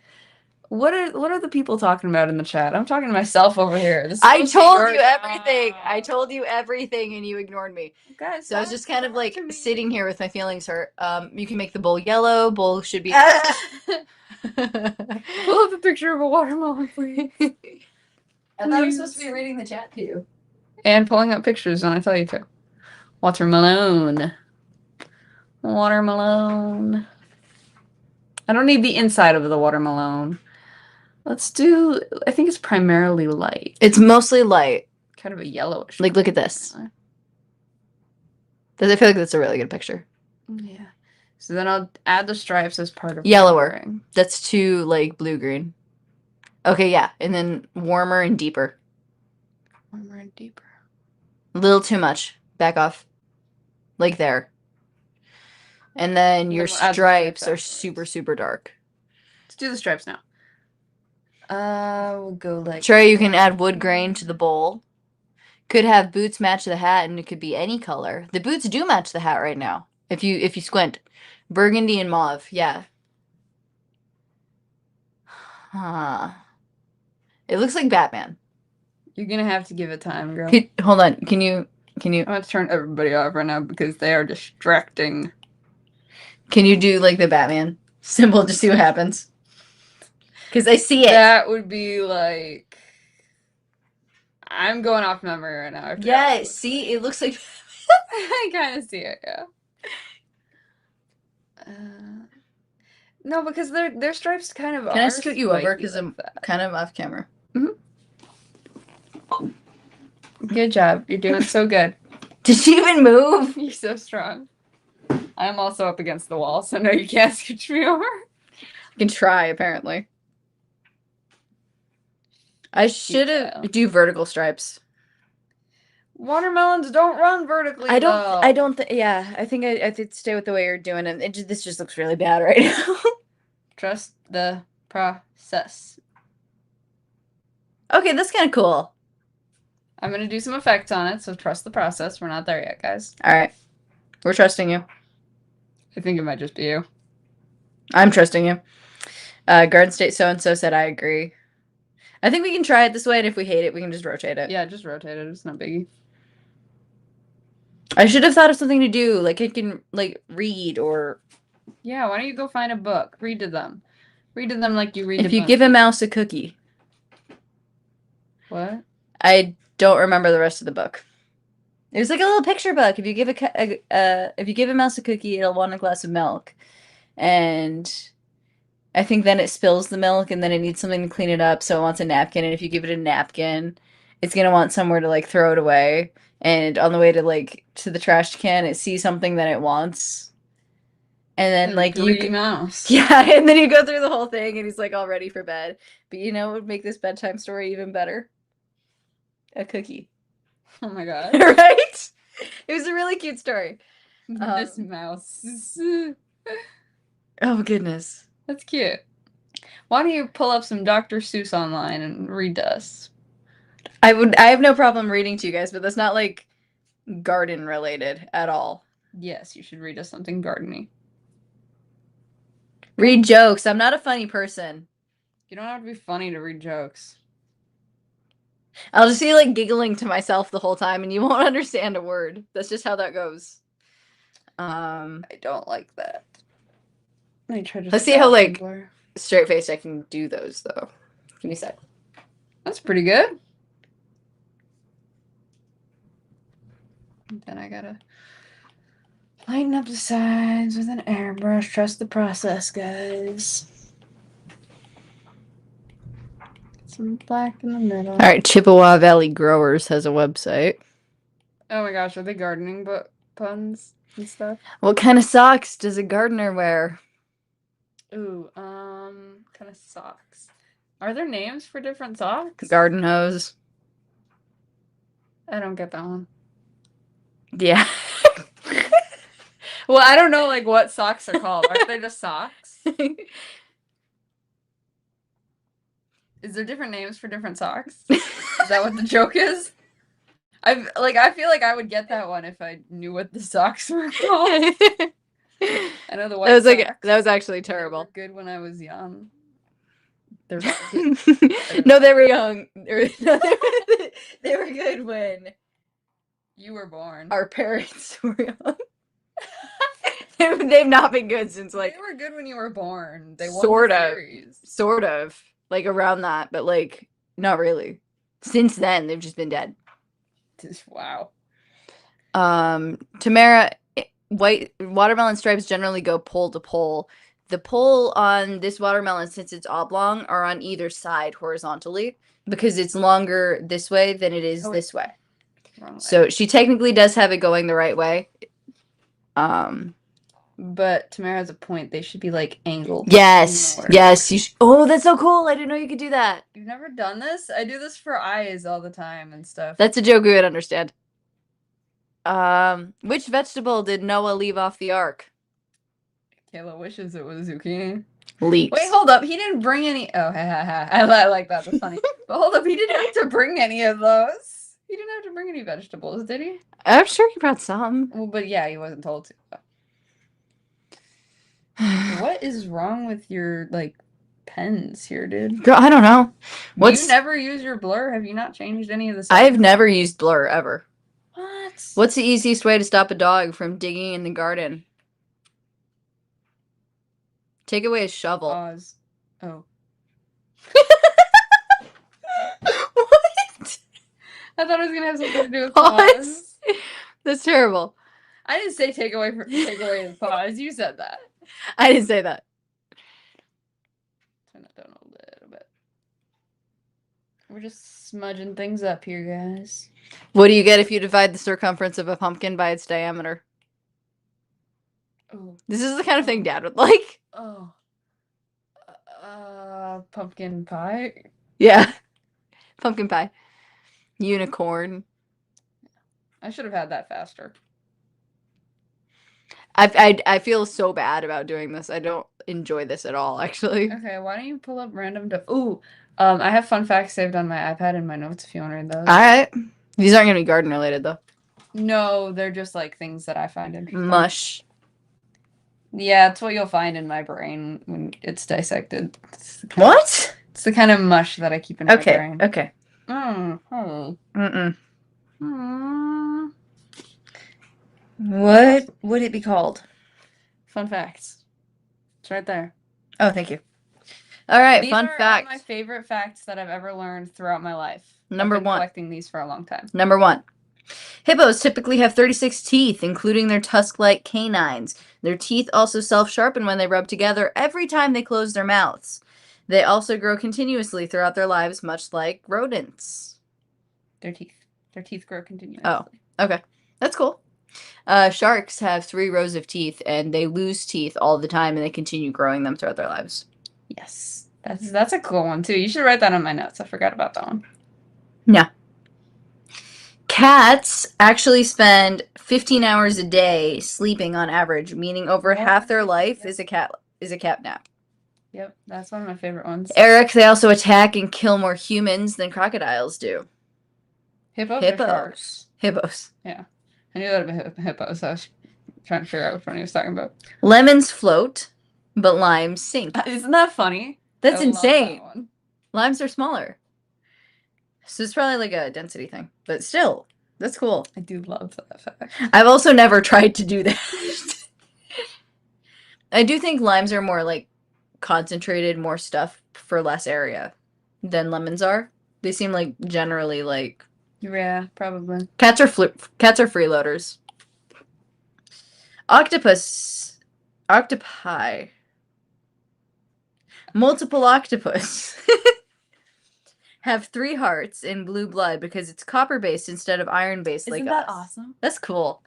What are the people talking about in the chat? I'm talking to myself over here. This is I supposed to be told your you everything. job. I told you everything, and you ignored me. Guys, So I was just kind of like to me. sitting here with my feelings hurt. You can make the bowl yellow. Bowl should be. Pull up a picture of a watermelon, please. I thought I was supposed to be reading the chat to you. And pulling up pictures when I tell you to. Watermelon. Watermelon. I don't need the inside of the watermelon. Let's do, I think it's primarily light. It's mostly light. Kind of a yellowish. Like, look at this. Does it feel like that's a really good picture? Yeah. So then I'll add the stripes as part of Yellower. coloring. That's too, like, blue-green. Okay, yeah. And then warmer and deeper. Warmer and deeper. A little too much. Back off. Like there. And then your we'll add the stripes are afterwards. super, super dark. Let's do the stripes now. We'll go like... Trey, you can add wood grain to the bowl. Could have boots match the hat, and it could be any color. The boots do match the hat right now. If you squint. Burgundy and mauve, yeah. Huh. It looks like Batman. You're gonna have to give it time, girl. Hold on. Can you... I'm gonna turn everybody off right now because they are distracting. Can you do, like, the Batman symbol to see what happens? Because I see it. That would be like... I'm going off memory right now. Yeah, see? It looks like... I kind of see it, yeah. No, because their stripes kind of are. Can I scoot you over? Because like I'm kind of off camera. Good job. You're doing so good. Did she even move? You're so strong. I'm also up against the wall, so no, you can't scooch me over. I can try, apparently. I should have do vertical stripes. Watermelons don't run vertically. I don't think. Yeah, I think I did stay with the way you're doing it. This just looks really bad right now. Trust the process. Okay, that's kind of cool. I'm gonna do some effects on it, so trust the process. We're not there yet, guys. All right, we're trusting you. I think it might just be you. I'm trusting you. Garden State so-and-so said I agree. I think we can try it this way, and if we hate it, we can just rotate it. Yeah, just rotate it. It's not biggie. I should have thought of something to do. Like, it can, like, read or... Yeah, why don't you go find a book? Read to them. Read to them like you read If you give a mouse a cookie. What? I don't remember the rest of the book. It was like a little picture book. If you give a mouse a cookie, it'll want a glass of milk. And... I think then it spills the milk, and then it needs something to clean it up, so it wants a napkin, and if you give it a napkin, it's gonna want somewhere to, like, throw it away, and on the way to, like, to the trash can, it sees something that it wants, and then, like, greedy mouse. Yeah, and then you go through the whole thing, and he's, like, all ready for bed. But you know what would make this bedtime story even better? A cookie. Oh my god. Right? It was a really cute story. This mouse. Oh, goodness. That's cute. Why don't you pull up some Dr. Seuss online and read to us? I have no problem reading to you guys, but that's not, like, garden related at all. Yes, you should read us something gardeny. Read jokes. I'm not a funny person. You don't have to be funny to read jokes. I'll just be, like, giggling to myself the whole time, and you won't understand a word. That's just how that goes. I don't like that. Let me try to... Let's see how, like, straight-faced I can do those, though. Give me a sec. That's pretty good. Then I gotta lighten up the sides with an airbrush. Trust the process, guys. Some black in the middle. All right, Chippewa Valley Growers has a website. Oh my gosh, are they gardening puns and stuff? What kind of socks does a gardener wear? Ooh, kind of socks. Are there names for different socks? Garden hose. I don't get that one. Yeah. Well, I don't know, like, what socks are called. Aren't they just socks? Is there different names for different socks? Is that what the joke is? I feel like I would get that one if I knew what the socks were called. I know the white socks. That was actually terrible. They were good when I was young. No, they were young. They were good when you were born. Our parents were young. They've not been good since, like... They were good when you were born. They won sort the of. series. Sort of. Like, around that, but, like, not really. Since then, they've just been dead. Wow. Tamara, white watermelon stripes generally go pole to pole. The pole on this watermelon, since it's oblong, are on either side horizontally because it's longer this way than it is Oh, this way. wrong way. So she technically does have it going the right way. But Tamara has a point. They should be like angled. Yes, Nowhere. yes. Oh, that's so cool. I didn't know you could do that. You've never done this? I do this for eyes all the time and stuff. That's a joke we would understand. Which vegetable did Noah leave off the ark? Kayla wishes it was zucchini. Leeks. Wait, hold up. He didn't bring any. Oh, ha ha ha. I like that. That's funny. But hold up. He didn't have to bring any of those. He didn't have to bring any vegetables, did he? I'm sure he brought some. Well, but yeah, he wasn't told to. What is wrong with your, like, pens here, dude? Girl, I don't know. You never use your blur? Have you not changed any of the I've settings? never used blur ever. What? What's the easiest way to stop a dog from digging in the garden? Take away a shovel. Pause. Oh. What? I thought it was gonna have something to do with pause. That's terrible. I didn't say take away the pause. You said that. I didn't say that. Turn that down a little bit. We're just smudging things up here, guys. What do you get if you divide the circumference of a pumpkin by its diameter? Oh. This is the kind of thing Dad would like. Oh. Pumpkin pie? Yeah. Pumpkin pie. Unicorn. I should have had that faster. I feel so bad about doing this. I don't enjoy this at all, actually. Okay, why don't you pull up random Ooh, I have fun facts saved on my iPad in my notes if you want to read those. Alright. These aren't going to be garden related, though. No, they're just like things that I find interesting. Mush. Yeah, it's what you'll find in my brain when it's dissected. What? It's the kind of mush that I keep in my brain. Okay. Oh. Mm-mm. Mm. What would it be called? Fun facts. It's right there. Oh, thank you. All right, These fun are fact. my favorite facts that I've ever learned throughout my life. Number I've been one. collecting these for a long time. Number one. Hippos typically have 36 teeth, including their tusk-like canines. Their teeth also self-sharpen when they rub together every time they close their mouths. They also grow continuously throughout their lives, much like rodents. Their teeth grow continuously. Oh, okay. That's cool. Sharks have 3 rows of teeth, and they lose teeth all the time, and they continue growing them throughout their lives. Yes. That's a cool one, too. You should write that on my notes. I forgot about that one. No. Cats actually spend 15 hours a day sleeping on average, meaning over half their life is a cat nap. Yep, that's one of my favorite ones. Eric, they also attack and kill more humans than crocodiles do. Hippos or sharks? Hippos. Yeah. I knew that about hippos. I was trying to figure out which one he was talking about. Lemons float, but limes sink. Isn't that funny? That's insane. That one. Limes are smaller. So it's probably like a density thing. But still, that's cool. I do love that fact. I've also never tried to do that. I do think limes are more like concentrated, more stuff for less area than lemons are. They seem like generally like... Yeah, probably. Cats are freeloaders. Octopi. Multiple octopus have 3 hearts in blue blood because it's copper-based instead of iron-based like us. Isn't that awesome? That's cool.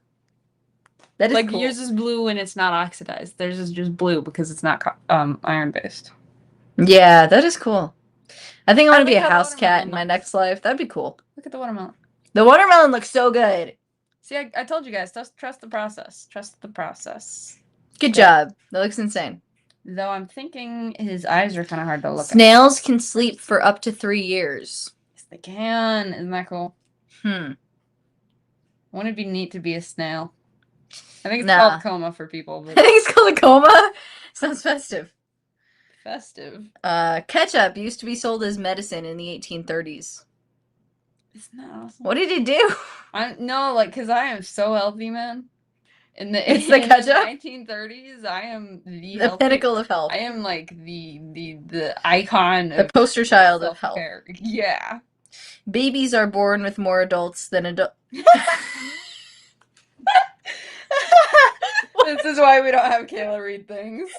That is like cool. Yours is blue and it's not oxidized. Theirs is just blue because it's not iron-based. Yeah, that is cool. I think I want to be a how the house cat in watermelon my looks. next life. That'd be cool. Look at the watermelon. The watermelon looks so good. See, I told you guys, trust the process. Trust the process. Good job. That looks insane. Though I'm thinking his eyes are kind of hard to look at. Snails can sleep for up to 3 years. Yes, they can. Isn't that cool? Wouldn't it be neat to be a snail? I think it's called coma for people. But... I think it's called a coma. Sounds festive. Festive. Ketchup used to be sold as medicine in the 1830s. Isn't that awesome? What did he do? Because I am so healthy, man. In the 1930s, I am the pinnacle of health. I am like the icon, the poster child of health. Yeah. Babies are born with more adults than adult. This is why we don't have Kayla read things.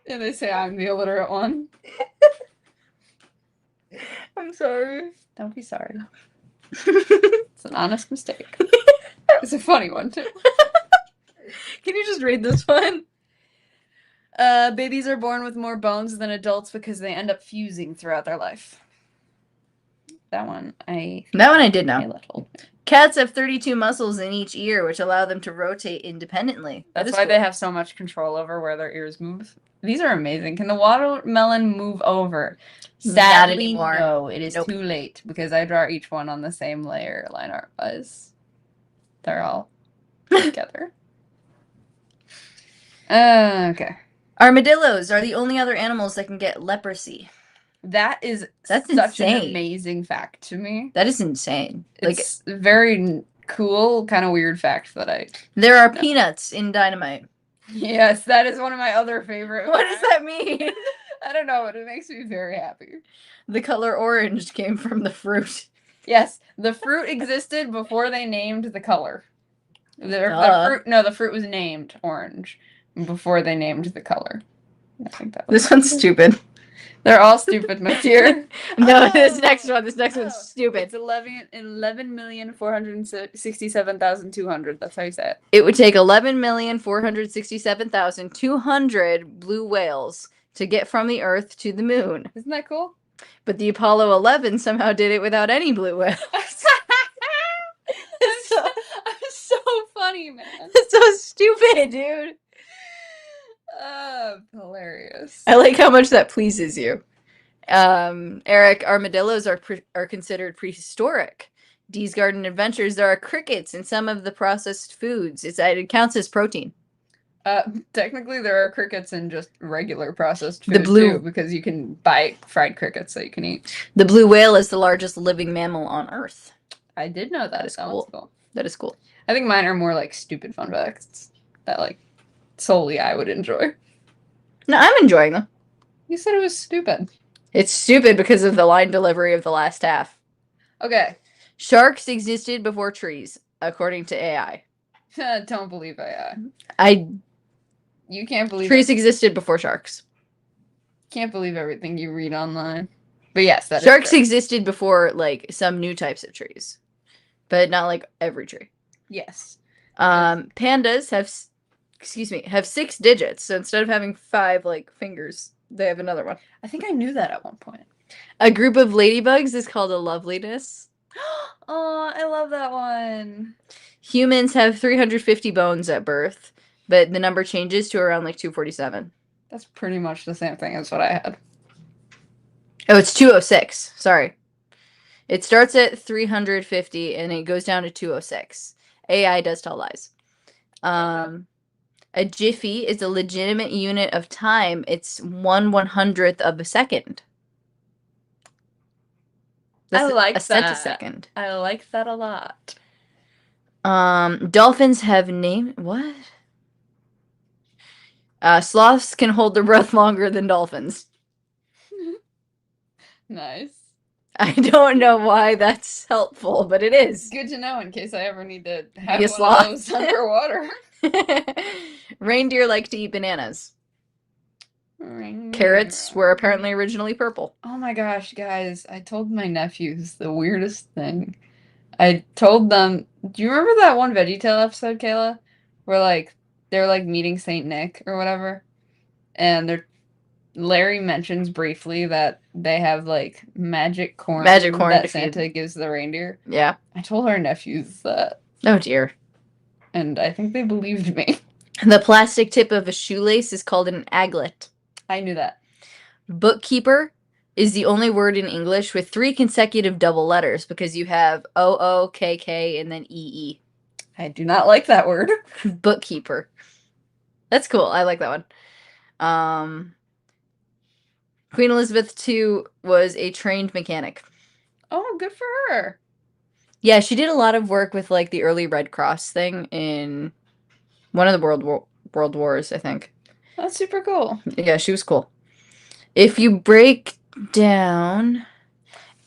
And they say I'm the illiterate one. I'm sorry. Don't be sorry. It's an honest mistake. It's a funny one, too. Can you just read this one? Babies are born with more bones than adults because they end up fusing throughout their life. That one I did know. little. Cats have 32 muscles in each ear, which allow them to rotate independently. That's why they have so much control over where their ears move. These are amazing. Can the watermelon move over? Not Sadly, anymore. no. It is Nope. too late because I draw each one on the same layer line art wise. They're all together. Okay. Armadillos are the only other animals that can get leprosy. That's such insane. an amazing fact to me. That is insane. It's very cool, kind of weird fact that there are peanuts in dynamite. Yes, that is one of my other favorite. What does that mean? I don't know, but it makes me very happy. The color orange came from the fruit. Yes, the fruit existed before they named the color. The fruit was named orange before they named the color. I think that was this one's stupid. They're all stupid, Monsieur. No, this next one's stupid. It's 11,467,200. That's how you say it. It would take 11,467,200 blue whales to get from the Earth to the moon. Isn't that cool? But the Apollo 11 somehow did it without any blue whales. It's so funny, man. It's so stupid, dude. Hilarious. I like how much that pleases you. Eric, armadillos are considered prehistoric. Dee's Garden Adventures, there are crickets in some of the processed foods. It counts as protein. Technically, there are crickets in just regular processed food too, because you can buy fried crickets that you can eat. The blue whale is the largest living mammal on Earth. I did know that. That is cool. That is cool. I think mine are more like stupid fun facts that like solely I would enjoy. No, I'm enjoying them. You said it was stupid. It's stupid because of the line delivery of the last half. Okay. Sharks existed before trees, according to AI. Don't believe AI. You can't believe trees existed before sharks. Can't believe everything you read online. But yes, sharks existed before like some new types of trees, but not like every tree. Yes. Pandas have 6 digits, so instead of having 5 like fingers, they have another one. I think I knew that at one point. A group of ladybugs is called a loveliness. Oh, I love that one. Humans have 350 bones at birth, but the number changes to around like 247. That's pretty much the same thing as what I had. Oh, it's 206. Sorry. It starts at 350 and it goes down to 206. AI does tell lies. A jiffy is a legitimate unit of time. It's 1/100th of a second. I like that. A centisecond. I like that a lot. Dolphins have named what? Sloths can hold their breath longer than dolphins. Nice. I don't know why that's helpful, but it is. Good to know in case I ever need to have a one of those underwater. Reindeer like to eat bananas. Carrots were apparently originally purple. Oh my gosh, guys. I told my nephews the weirdest thing. I told them, do you remember that one VeggieTale episode, Kayla? Where they're like meeting Saint Nick or whatever? And Larry mentions briefly that they have like magic corn that Santa gives the reindeer. Yeah. I told our nephews that. Oh dear. And I think they believed me. The plastic tip of a shoelace is called an aglet. I knew that. Bookkeeper is the only word in English with 3 consecutive double letters because you have OO, KK, and then EE. I do not like that word. Bookkeeper. That's cool. I like that one. Queen Elizabeth II was a trained mechanic. Oh, good for her. Yeah, she did a lot of work with like the early Red Cross thing in one of the World Wars, I think. That's super cool. Yeah, she was cool. If you break down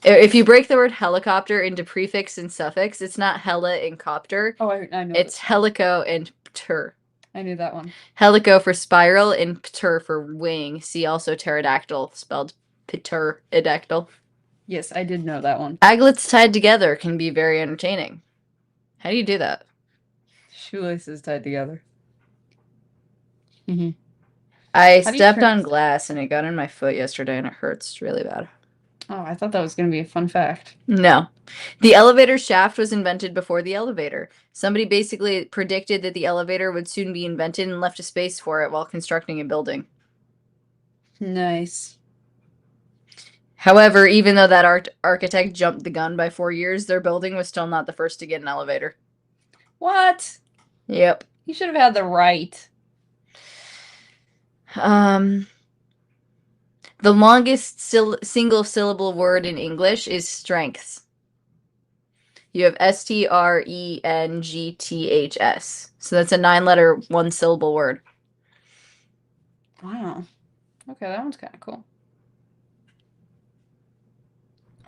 If you break the word helicopter into prefix and suffix, it's not hella and copter. Oh, I know. It's helico and pter. I knew that one. Helico for spiral and pter for wing. See also pterodactyl, spelled pterodactyl. Yes, I did know that one. Aglets tied together can be very entertaining. How do you do that? Shoelaces tied together. Mm-hmm. I How do you stepped turn- on glass and it got in my foot yesterday and it hurts really bad. Oh, I thought that was going to be a fun fact. No. The elevator shaft was invented before the elevator. Somebody basically predicted that the elevator would soon be invented and left a space for it while constructing a building. Nice. However, even though that architect jumped the gun by 4 years, their building was still not the first to get an elevator. What? Yep. You should have had the right. The longest single syllable word in English is strengths. You have strengths. So that's a 9-letter, 1-syllable word. Wow. Okay, that one's kind of cool.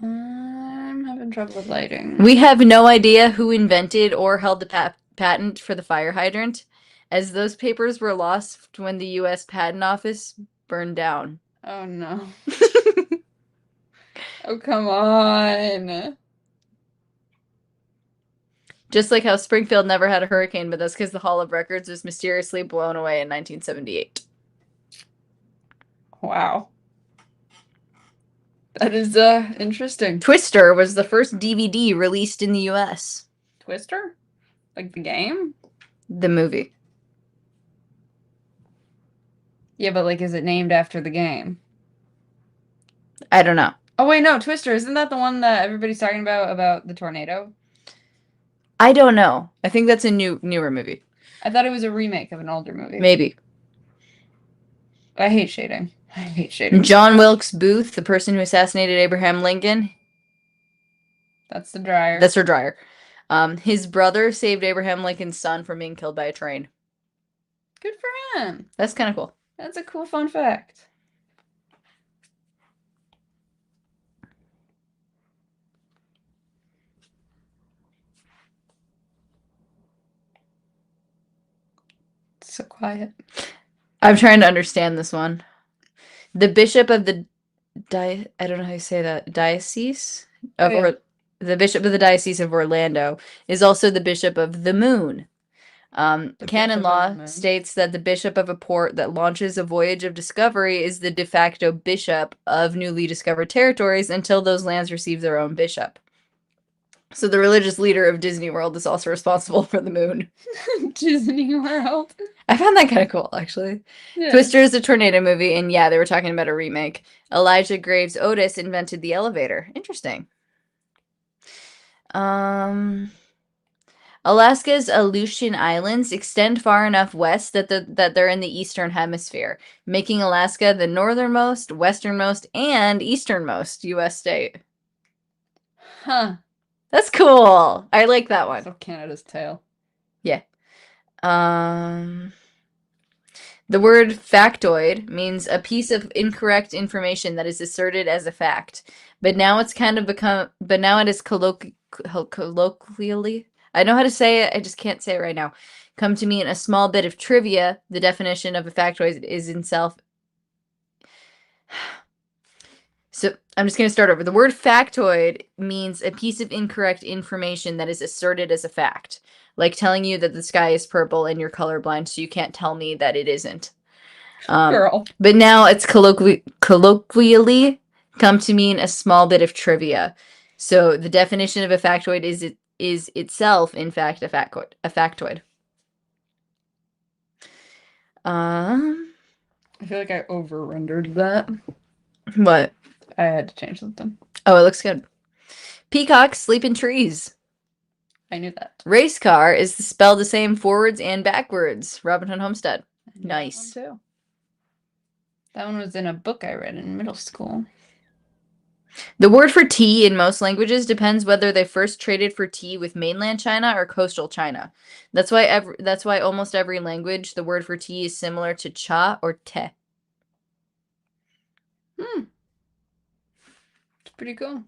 I'm having trouble with lighting. We have no idea who invented or held the patent for the fire hydrant, as those papers were lost when the U.S. Patent Office burned down. Oh no. Oh, come on. Just like how Springfield never had a hurricane, but that's because the Hall of Records was mysteriously blown away in 1978. Wow. That is interesting. Twister was the first DVD released in the U.S. Twister? Like the game? The movie. Yeah, but like, is it named after the game? I don't know. Oh wait, no, Twister. Isn't that the one that everybody's talking about the tornado? I don't know. I think that's a newer movie. I thought it was a remake of an older movie. Maybe. I hate shading. I hate shading. John Wilkes Booth, the person who assassinated Abraham Lincoln. That's the dryer. That's her dryer. His brother saved Abraham Lincoln's son from being killed by a train. Good for him. That's kind of cool. That's a cool fun fact. It's so quiet. I'm trying to understand this one. The bishop of the I don't know how you say that. Diocese of the bishop of the Diocese of Orlando is also the bishop of the moon. Canon law states that the bishop of a port that launches a voyage of discovery is the de facto bishop of newly discovered territories until those lands receive their own bishop. So the religious leader of Disney World is also responsible for the moon. Disney World. I found that kind of cool, actually. Yeah. Twister is a tornado movie, and yeah, they were talking about a remake. Elijah Graves Otis invented the elevator. Interesting. Alaska's Aleutian Islands extend far enough west that they're in the eastern hemisphere, making Alaska the northernmost, westernmost, and easternmost U.S. state. Huh. That's cool. I like that one. So Canada's tail. Yeah. The word factoid means a piece of incorrect information that is asserted as a fact. But now it is colloquially, I know how to say it, I just can't say it right now. Come to mean a small bit of trivia. The definition of a factoid is in self. So I'm just going to start over. The word factoid means a piece of incorrect information that is asserted as a fact. Like telling you that the sky is purple and you're colorblind, so you can't tell me that it isn't. Girl. But now it's colloquially come to mean a small bit of trivia. So the definition of a factoid is itself, in fact, a factoid. I feel like I over-rendered that. What? I had to change something. Oh, it looks good. Peacocks sleep in trees. I knew that. Race car is spelled the same forwards and backwards. Robin Hood Homestead. Nice. That one too. That one was in a book I read in middle school. The word for tea in most languages depends whether they first traded for tea with mainland China or coastal China. That's why almost every language the word for tea is similar to cha or te. It's pretty cool.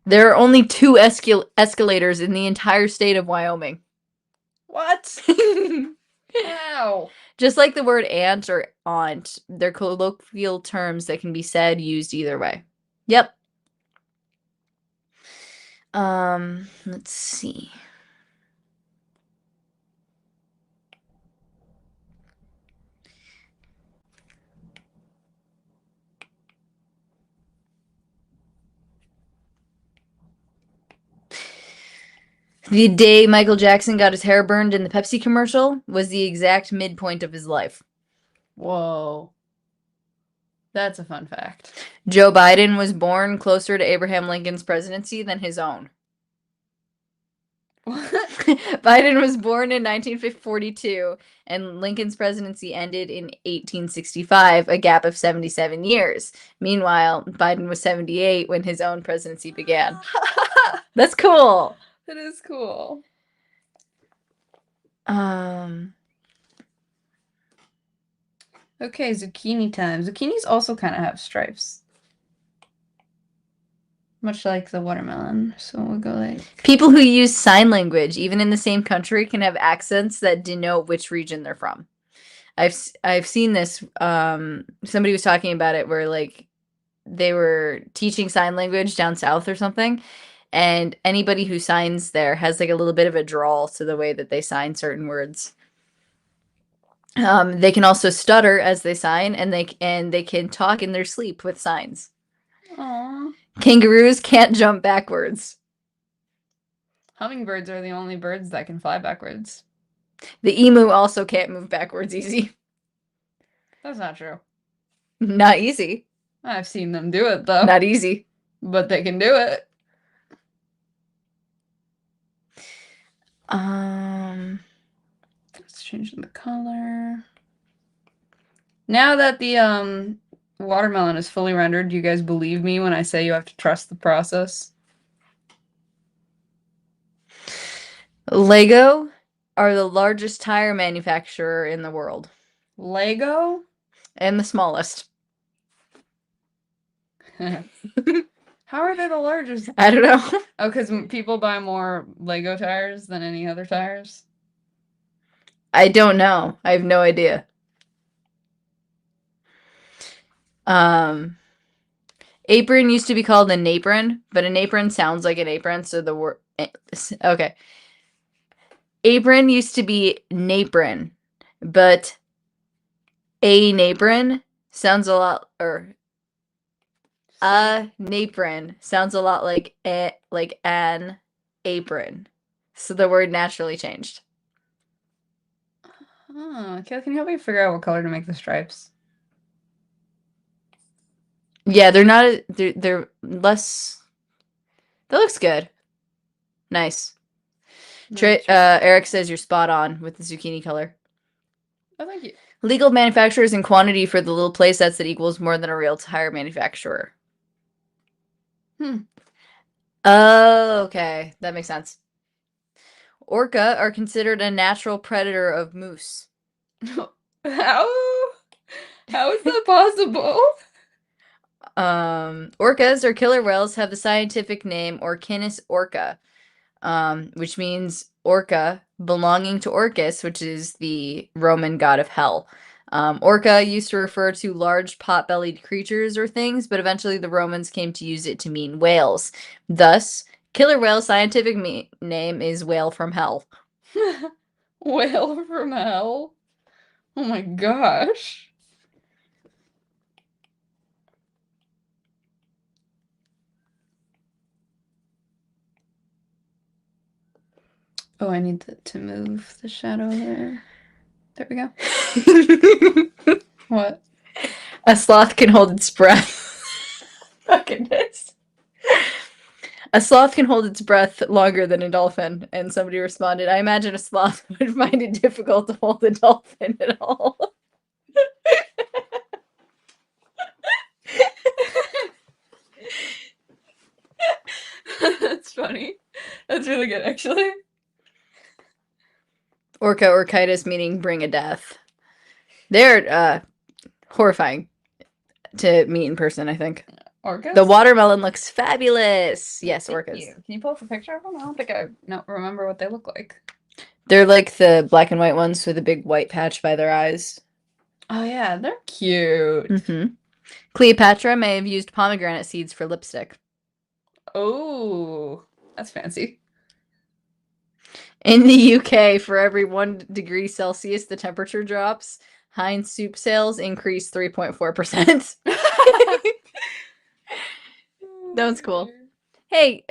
There are only two escalators in the entire state of Wyoming. What? Ow. Just like the word aunt or aunt, they're colloquial terms that can be said, used either way. Yep. Let's see. The day Michael Jackson got his hair burned in the Pepsi commercial was the exact midpoint of his life. Whoa. That's a fun fact. Joe Biden was born closer to Abraham Lincoln's presidency than his own. Biden was born in 1942, and Lincoln's presidency ended in 1865, a gap of 77 years. Meanwhile, Biden was 78 when his own presidency began. That's cool. That is cool. Okay, zucchini time. Zucchinis also kind of have stripes. Much like the watermelon. So we'll go like... People who use sign language, even in the same country, can have accents that denote which region they're from. I've seen this. Somebody was talking about it where like they were teaching sign language down south or something, and anybody who signs there has like a little bit of a drawl to the way that they sign certain words. They can also stutter as they sign, and they can talk in their sleep with signs. Aww. Kangaroos can't jump backwards. Hummingbirds are the only birds that can fly backwards. The emu also can't move backwards easy. That's not true. Not easy. I've seen them do it, though. Not easy. But they can do it. Let's change the color. Now that the watermelon is fully rendered, do you guys believe me when I say you have to trust the process? Lego are the largest tire manufacturer in the world. Lego? And the smallest. How are they the largest? I don't know. Oh, because people buy more Lego tires than any other tires? I don't know. I have no idea. Apron used to be called an apron, but an apron sounds like an apron, so the word... Okay. Apron used to be napron, but a napron sounds a lot... A napron sounds a lot like an apron. So the word naturally changed. Oh, Kayla, can you help me figure out what color to make the stripes? Yeah, they're not... They're less... That looks good. Nice. Eric says you're spot on with the zucchini color. Oh, thank you. Legal manufacturers in quantity for the little play sets that equals more than a real tire manufacturer. Oh, okay. That makes sense. Orca are considered a natural predator of moose. How? How is that possible? Orcas or killer whales have the scientific name Orcanis orca, which means orca belonging to Orcus, which is the Roman god of hell. Orca used to refer to large pot-bellied creatures or things, but eventually the Romans came to use it to mean whales. Thus, killer whale's scientific name is whale from hell. Whale from hell? Oh my gosh. Oh, I need to move the shadow there. There we go. What? A sloth can hold its breath. Oh, goodness. A sloth can hold its breath longer than a dolphin. And somebody responded, I imagine a sloth would find it difficult to hold a dolphin at all. That's funny. That's really good, actually. Orca orchitis, meaning bring a death. They're horrifying to meet in person, I think. The Orcas? watermelon looks fabulous. Yes, Thank orcas. you. Can you pull up a picture of them? I don't think I no remember what they look like. They're like the black and white ones with a big white patch by their eyes. Oh yeah, they're cute. Mm-hmm. Cleopatra may have used pomegranate seeds for lipstick. Oh, that's fancy. In the UK, for every 1 degree Celsius the temperature drops, Heinz soup sales increase 3.4%. That was cool. Hey,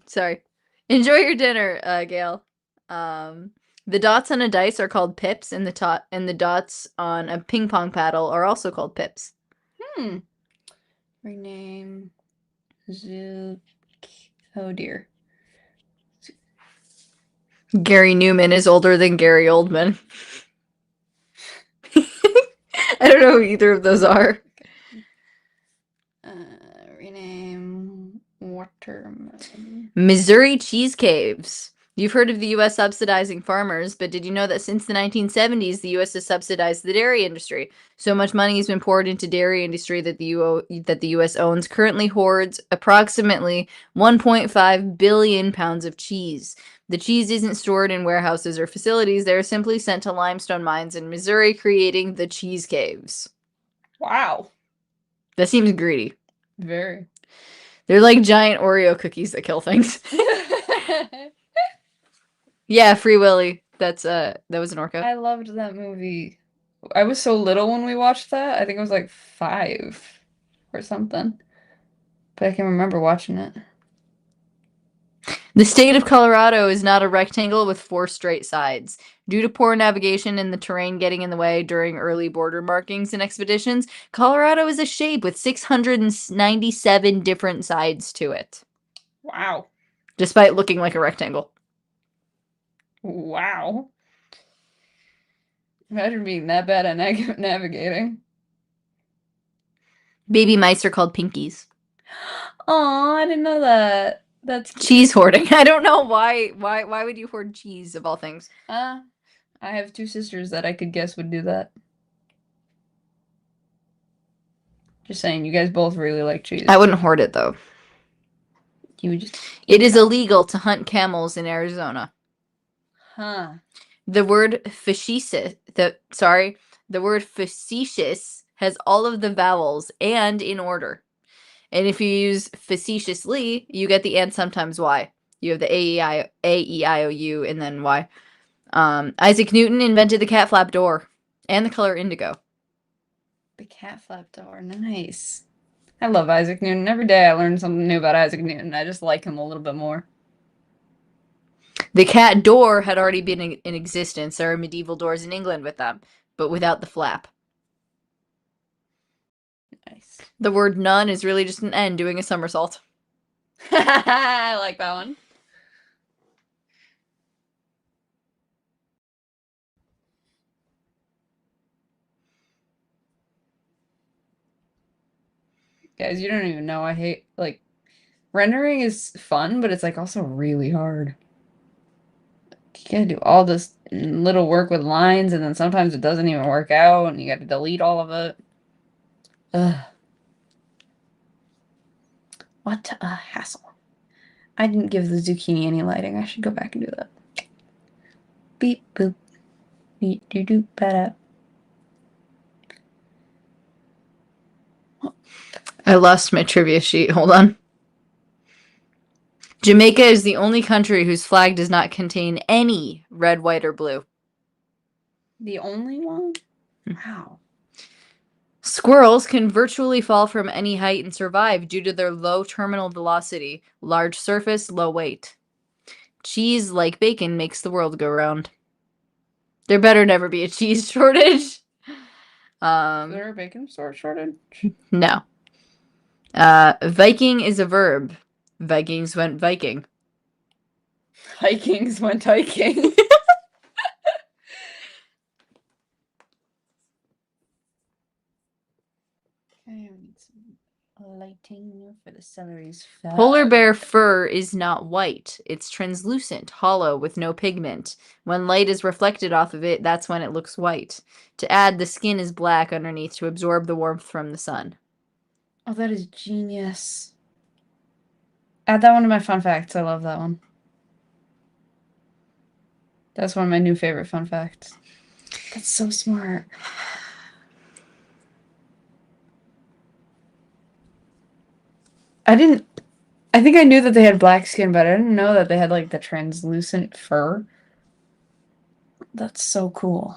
sorry. Enjoy your dinner, Gail. Um, the dots on a dice are called pips, and the dots on a ping pong paddle are also called pips. Hmm. Rename Zook. Oh dear. Gary Newman is older than Gary Oldman. I don't know who either of those are. Rename watermelon. Missouri cheese caves. You've heard of the U.S. subsidizing farmers, but did you know that since the 1970s, the U.S. has subsidized the dairy industry? So much money has been poured into dairy industry that the U.S. owns currently hoards approximately 1.5 billion pounds of cheese. The cheese isn't stored in warehouses or facilities. They're simply sent to limestone mines in Missouri, creating the cheese caves. Wow. That seems greedy. Very. They're like giant Oreo cookies that kill things. Yeah, Free Willy. That was an orca. I loved that movie. I was so little when we watched that. I think I was like 5 or something. But I can remember watching it. The state of Colorado is not a rectangle with 4 straight sides. Due to poor navigation and the terrain getting in the way during early border markings and expeditions, Colorado is a shape with 697 different sides to it, Wow. despite looking like a rectangle. Wow. Imagine being that bad at navigating. Baby mice are called pinkies. Oh, I didn't know that. That's cute. Cheese hoarding. I don't know why. Why would you hoard cheese of all things? I have 2 sisters that I could guess would do that. Just saying, you guys both really like cheese. I wouldn't hoard it though. You would just It eat is them. illegal to hunt camels in Arizona. Huh. The word the word facetious has all of the vowels and in order. And if you use facetiously, you get the and sometimes Y. You have the A-E-I-O-U and then Y. Isaac Newton invented the cat flap door and the color indigo. The cat flap door. Nice. I love Isaac Newton. Every day I learn something new about Isaac Newton. I just like him a little bit more. The cat door had already been in existence. There are medieval doors in England with them, but without the flap. Nice. The word nun is really just an N doing a somersault. I like that one. Guys, you don't even know. I hate, like, rendering is fun, but it's, like, also really hard. You gotta do all this little work with lines, and then sometimes it doesn't even work out, and you gotta delete all of it. Ugh. What a hassle. I didn't give the zucchini any lighting. I should go back and do that. Beep, boop. Beep, doo, doo, ba-da. I lost my trivia sheet. Hold on. Jamaica is the only country whose flag does not contain any red, white, or blue. The only one? Wow. Squirrels can virtually fall from any height and survive due to their low terminal velocity, large surface, low weight. Cheese, like bacon, makes the world go round. There better never be a cheese shortage. Is there a bacon shortage? No. Viking is a verb. Vikings went Viking. Vikings went hiking. Okay, we need some lighting for the celery's fat. Polar bear fur is not white. It's translucent, hollow, with no pigment. When light is reflected off of it, that's when it looks white. To add, the skin is black underneath to absorb the warmth from the sun. Oh, that is genius. Add that one to my fun facts. I love that one. That's one of my new favorite fun facts. That's so smart. I think I knew that they had black skin, but I didn't know that they had like the translucent fur. That's so cool.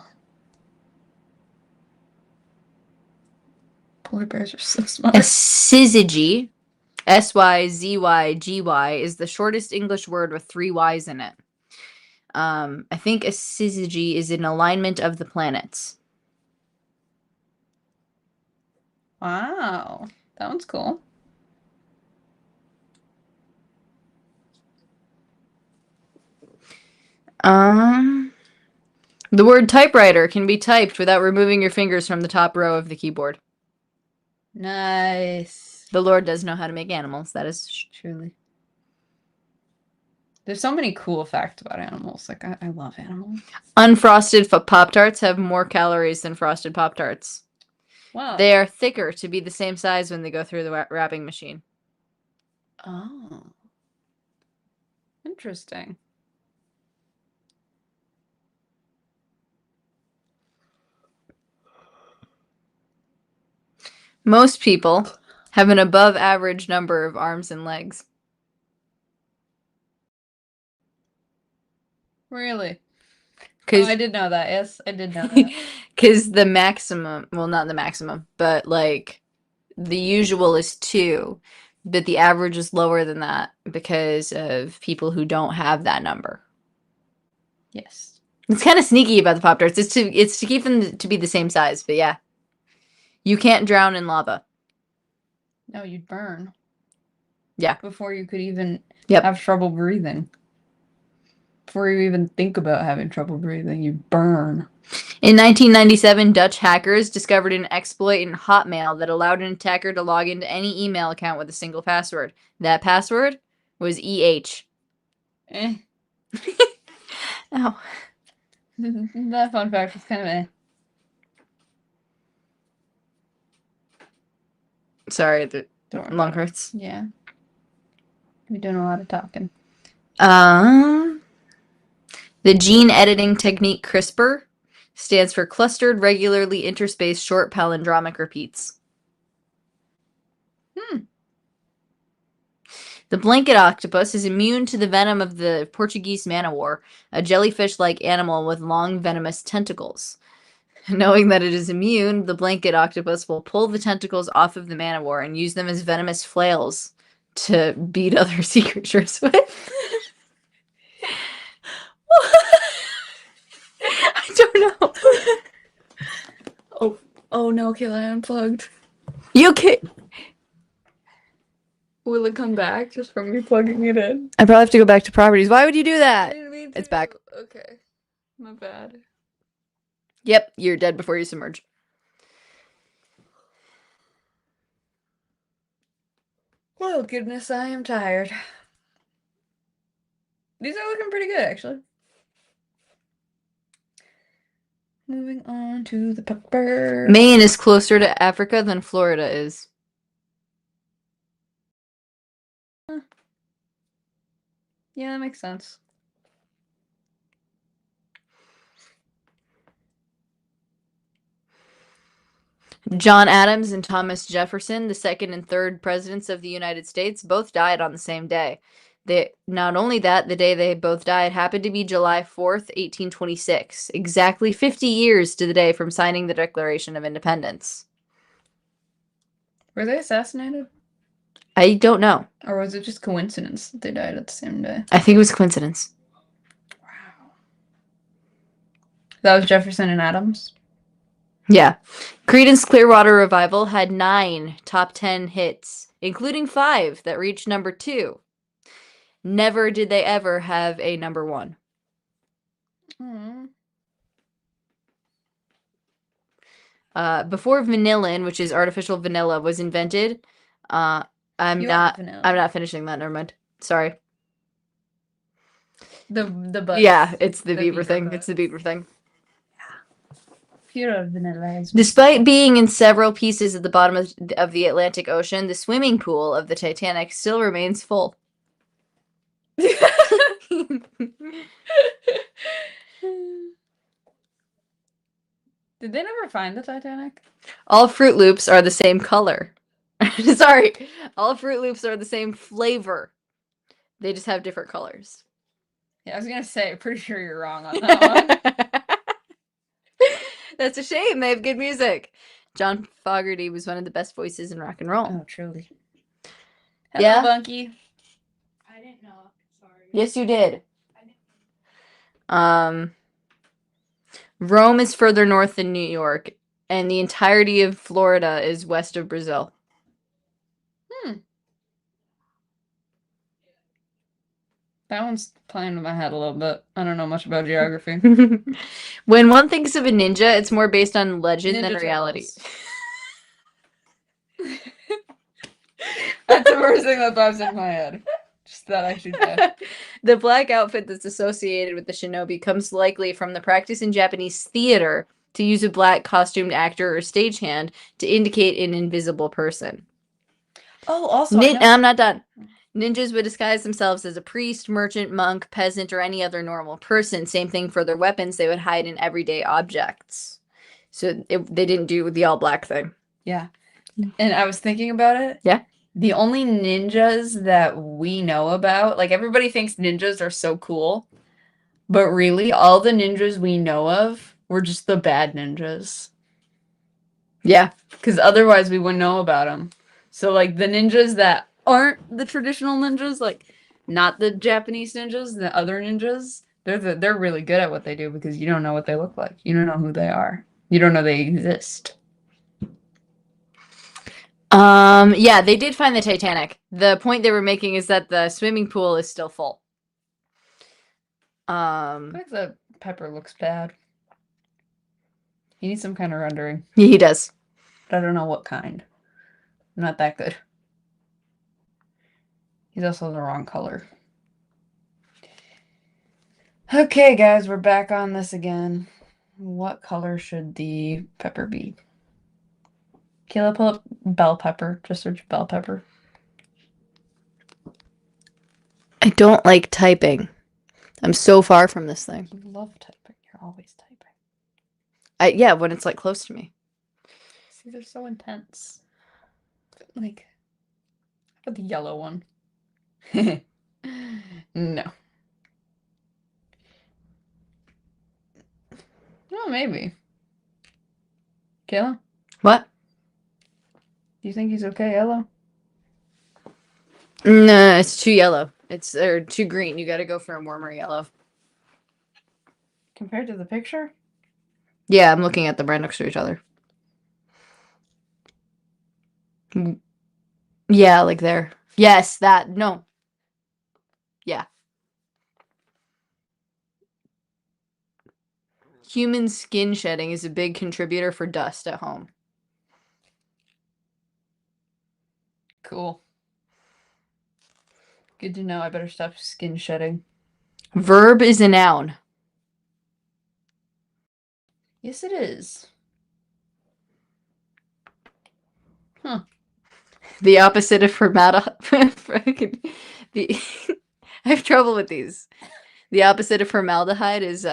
Polar bears are so A smart. syzygy, Syzygy, is the shortest English word with 3 Y's in it. I think a syzygy is an alignment of the planets. Wow. That one's cool. The word typewriter can be typed without removing your fingers from the top row of the keyboard. Nice. The Lord does know how to make animals. That is Truly. There's so many cool facts about animals. Like, I love animals. Unfrosted Pop-Tarts have more calories than frosted Pop-Tarts. Wow. They are thicker to be the same size when they go through the wrapping machine. Oh. Interesting. Most people have an above average number of arms and legs. Really? Oh, Because I did know that. Yes, I did know that. because the maximum, well, not the maximum, but like the usual is 2, but the average is lower than that because of people who don't have that number. Yes. It's kind of sneaky about the Pop Tarts. It's to keep them to be the same size, but yeah. You can't drown in lava. No, you'd burn. Yeah. Before you could even Yep. have trouble breathing. Before you even think about having trouble breathing, you burn. In 1997, Dutch hackers discovered an exploit in Hotmail that allowed an attacker to log into any email account with a single password. That password was EH. Eh. Oh. That fun fact was kind of eh. Sorry, the Don't worry lung about it. hurts. Yeah. We're doing a lot of talking. The gene editing technique CRISPR stands for clustered, regularly interspaced short palindromic repeats. The blanket octopus is immune to the venom of the Portuguese man-o-war, a jellyfish-like animal with long venomous tentacles. Knowing that it is immune, the blanket octopus will pull the tentacles off of the man-o-war and use them as venomous flails to beat other sea creatures with. I don't know. Oh no, Kayla, I unplugged. You okay? Will it come back just from me plugging it in? I probably have to go back to properties. Why would you do that? didn't mean It's back. Okay. My bad. Yep, you're dead before you submerge. Oh goodness, I am tired. These are looking pretty good, actually. Moving on to the pepper. Maine is closer to Africa than Florida is. Yeah, that makes sense. John Adams and Thomas Jefferson, the second and third presidents of the United States, both died on the same day. Not only that, the day they both died happened to be July 4th, 1826, exactly 50 years to the day from signing the Declaration of Independence. Were they assassinated? I don't know. Or was it just coincidence that they died at the same day? I think it was coincidence. Wow. That was Jefferson and Adams? Yeah. Creedence Clearwater Revival had 9 top 10 hits, including 5 that reached number 2. Never did they ever have a number 1. Before vanillin, which is artificial vanilla, was invented, I'm not finishing that. Never mind. Sorry. The butts. Yeah, it's the beaver thing. butts. It's the beaver thing. pure vanilla. Despite being in several pieces at the bottom of the Atlantic Ocean, the swimming pool of the Titanic still remains full. Did they never find the Titanic? All Fruit Loops are the same color. Sorry, all Fruit Loops are the same flavor. They just have different colors. Yeah, I was gonna say, pretty sure you're wrong on that one. That's a shame. They have good music. John Fogerty was one of the best voices in rock and roll. Oh, truly. Hello, Yeah? Bunky. I didn't know. Sorry. Yes, you did. Rome is further north than New York, and the entirety of Florida is west of Brazil. That one's playing with my head a little bit. I don't know much about geography. When one thinks of a ninja, it's more based on legend than Ninja reality. Turtles. That's the first thing that pops in my head. Just that I should say. The black outfit that's associated with the shinobi comes likely from the practice in Japanese theater to use a black costumed actor or stagehand to indicate an invisible person. Oh, also, I'm not done. Ninjas would disguise themselves as a priest, merchant, monk, peasant, or any other normal person. Same thing for their weapons. They would hide in everyday objects. So they didn't do the all black thing. Yeah. And I was thinking about it. Yeah. The only ninjas that we know about, like everybody thinks ninjas are so cool, but really all the ninjas we know of were just the bad ninjas. Yeah. Because otherwise we wouldn't know about them. So like the ninjas that aren't the traditional ninjas, like not the Japanese ninjas, the other ninjas, they're really good at what they do because you don't know what they look like. You don't know who they are. You don't know they exist. Yeah, they did find the Titanic. The point they were making is that the swimming pool is still full. I think the pepper looks bad. He needs some kind of rendering. He does. But I don't know what kind. Not that good. He's also the wrong color. Okay, guys, we're back on this again. What color should the pepper be? Kayla, pull up bell pepper. Just search bell pepper. I don't like typing. I'm so far from this thing. You love typing. You're always typing. Yeah, when it's like close to me. See, they're so intense. Like, how about the yellow one? No. Oh, maybe. Kayla, What? do you think he's okay, yellow? No, it's too yellow. Or too green. You got to go for a warmer yellow. Compared to the picture? Yeah, I'm looking at them right next to each other. Yeah, like there. Yes, that. No. Yeah. Human skin shedding is a big contributor for dust at home. Cool. Good to know. I better stop skin shedding. Verb is a noun. Yes, it is. Huh. The opposite of formaldehyde. I have trouble with these. The opposite of formaldehyde is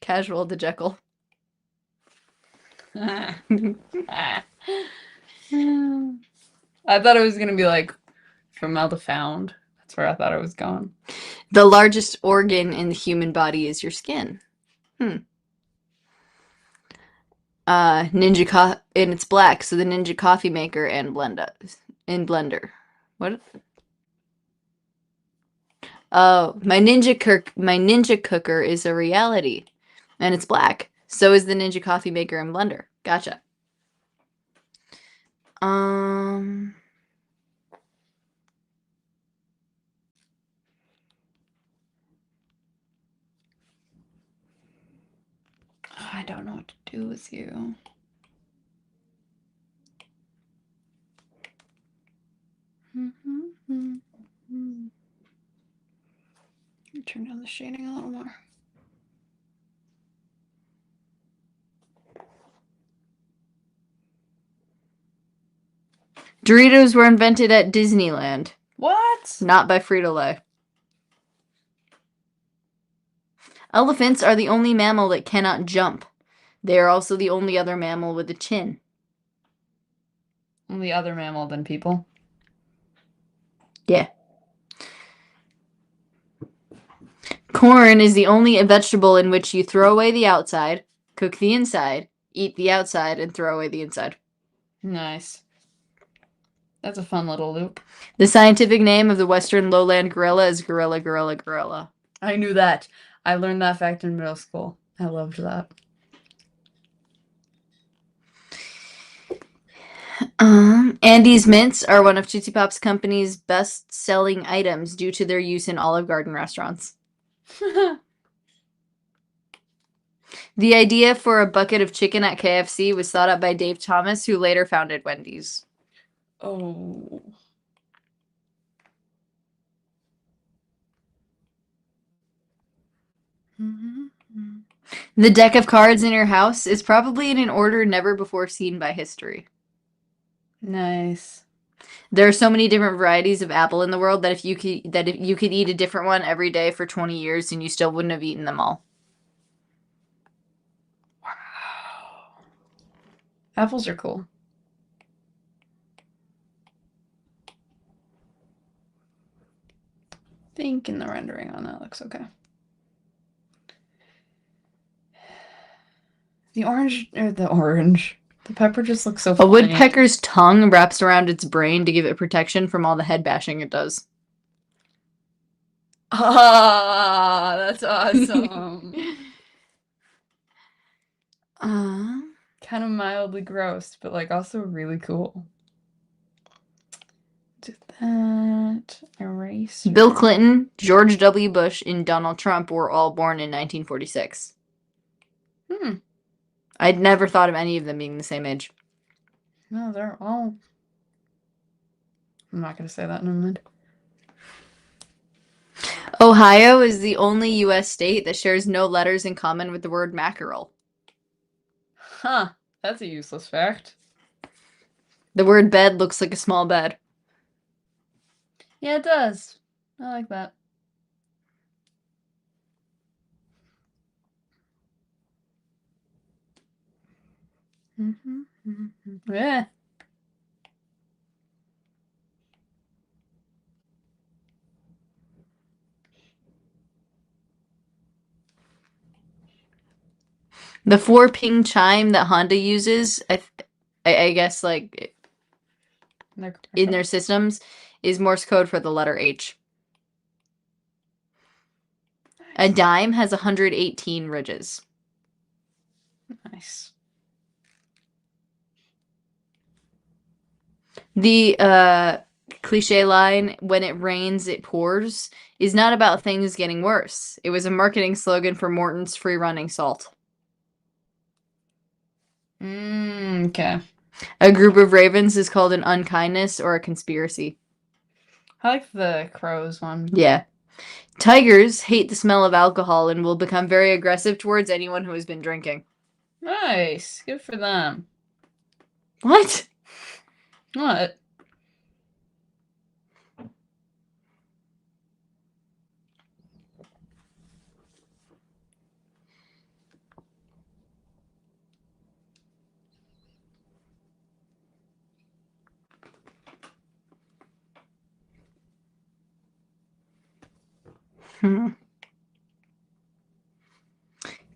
casual to Jekyll. I thought it was gonna be like formaldefound. That's where I thought it was going. The largest organ in the human body is your skin. And it's black, so the Ninja coffee maker and blender. What? Oh, my Ninja cooker is a reality, and it's black. So is the Ninja coffee maker and blender. Gotcha. I don't know what to do with you. Turn down the shading a little more. Doritos were invented at Disneyland, What? not by Frito-Lay. Elephants are the only mammal that cannot jump. They are also the only other mammal with a chin. Only other mammal than people. Yeah. Corn is the only vegetable in which you throw away the outside, cook the inside, eat the outside, and throw away the inside. Nice. That's a fun little loop. The scientific name of the western lowland gorilla is gorilla, gorilla, gorilla. I knew that. I learned that fact in middle school. I loved that. Andes mints are one of Tootsie Pop's company's best-selling items due to their use in Olive Garden restaurants. The idea for a bucket of chicken at KFC was thought up by Dave Thomas, who later founded Wendy's. Oh. The deck of cards in your house is probably in an order never before seen by history. Nice. There are so many different varieties of apple in the world that if you could eat a different one every day for 20 years and you still wouldn't have eaten them all. Wow. Apples are cool. I think in the rendering on that looks okay. The pepper just looks so A funny. woodpecker's tongue wraps around its brain to give it protection from all the head bashing it does. Ah, that's awesome. Kind of mildly gross, but like also really cool. Do that. Erase. Bill Clinton, George W. Bush, and Donald Trump were all born in 1946. I'd never thought of any of them being the same age. No, they're all. I'm not going to say that, never mind. Ohio is the only U.S. state that shares no letters in common with the word mackerel. Huh. That's a useless fact. The word bed looks like a small bed. Yeah, it does. I like that. Yeah. The 4-ping chime that Honda uses, I guess, like, in their systems, is Morse code for the letter H. A dime has 118 ridges. Nice. The cliche line, when it rains, it pours, is not about things getting worse. It was a marketing slogan for Morton's free-running salt. Okay. A group of ravens is called an unkindness or a conspiracy. I like the crows one. Yeah. Tigers hate the smell of alcohol and will become very aggressive towards anyone who has been drinking. Nice. Good for them. What? What?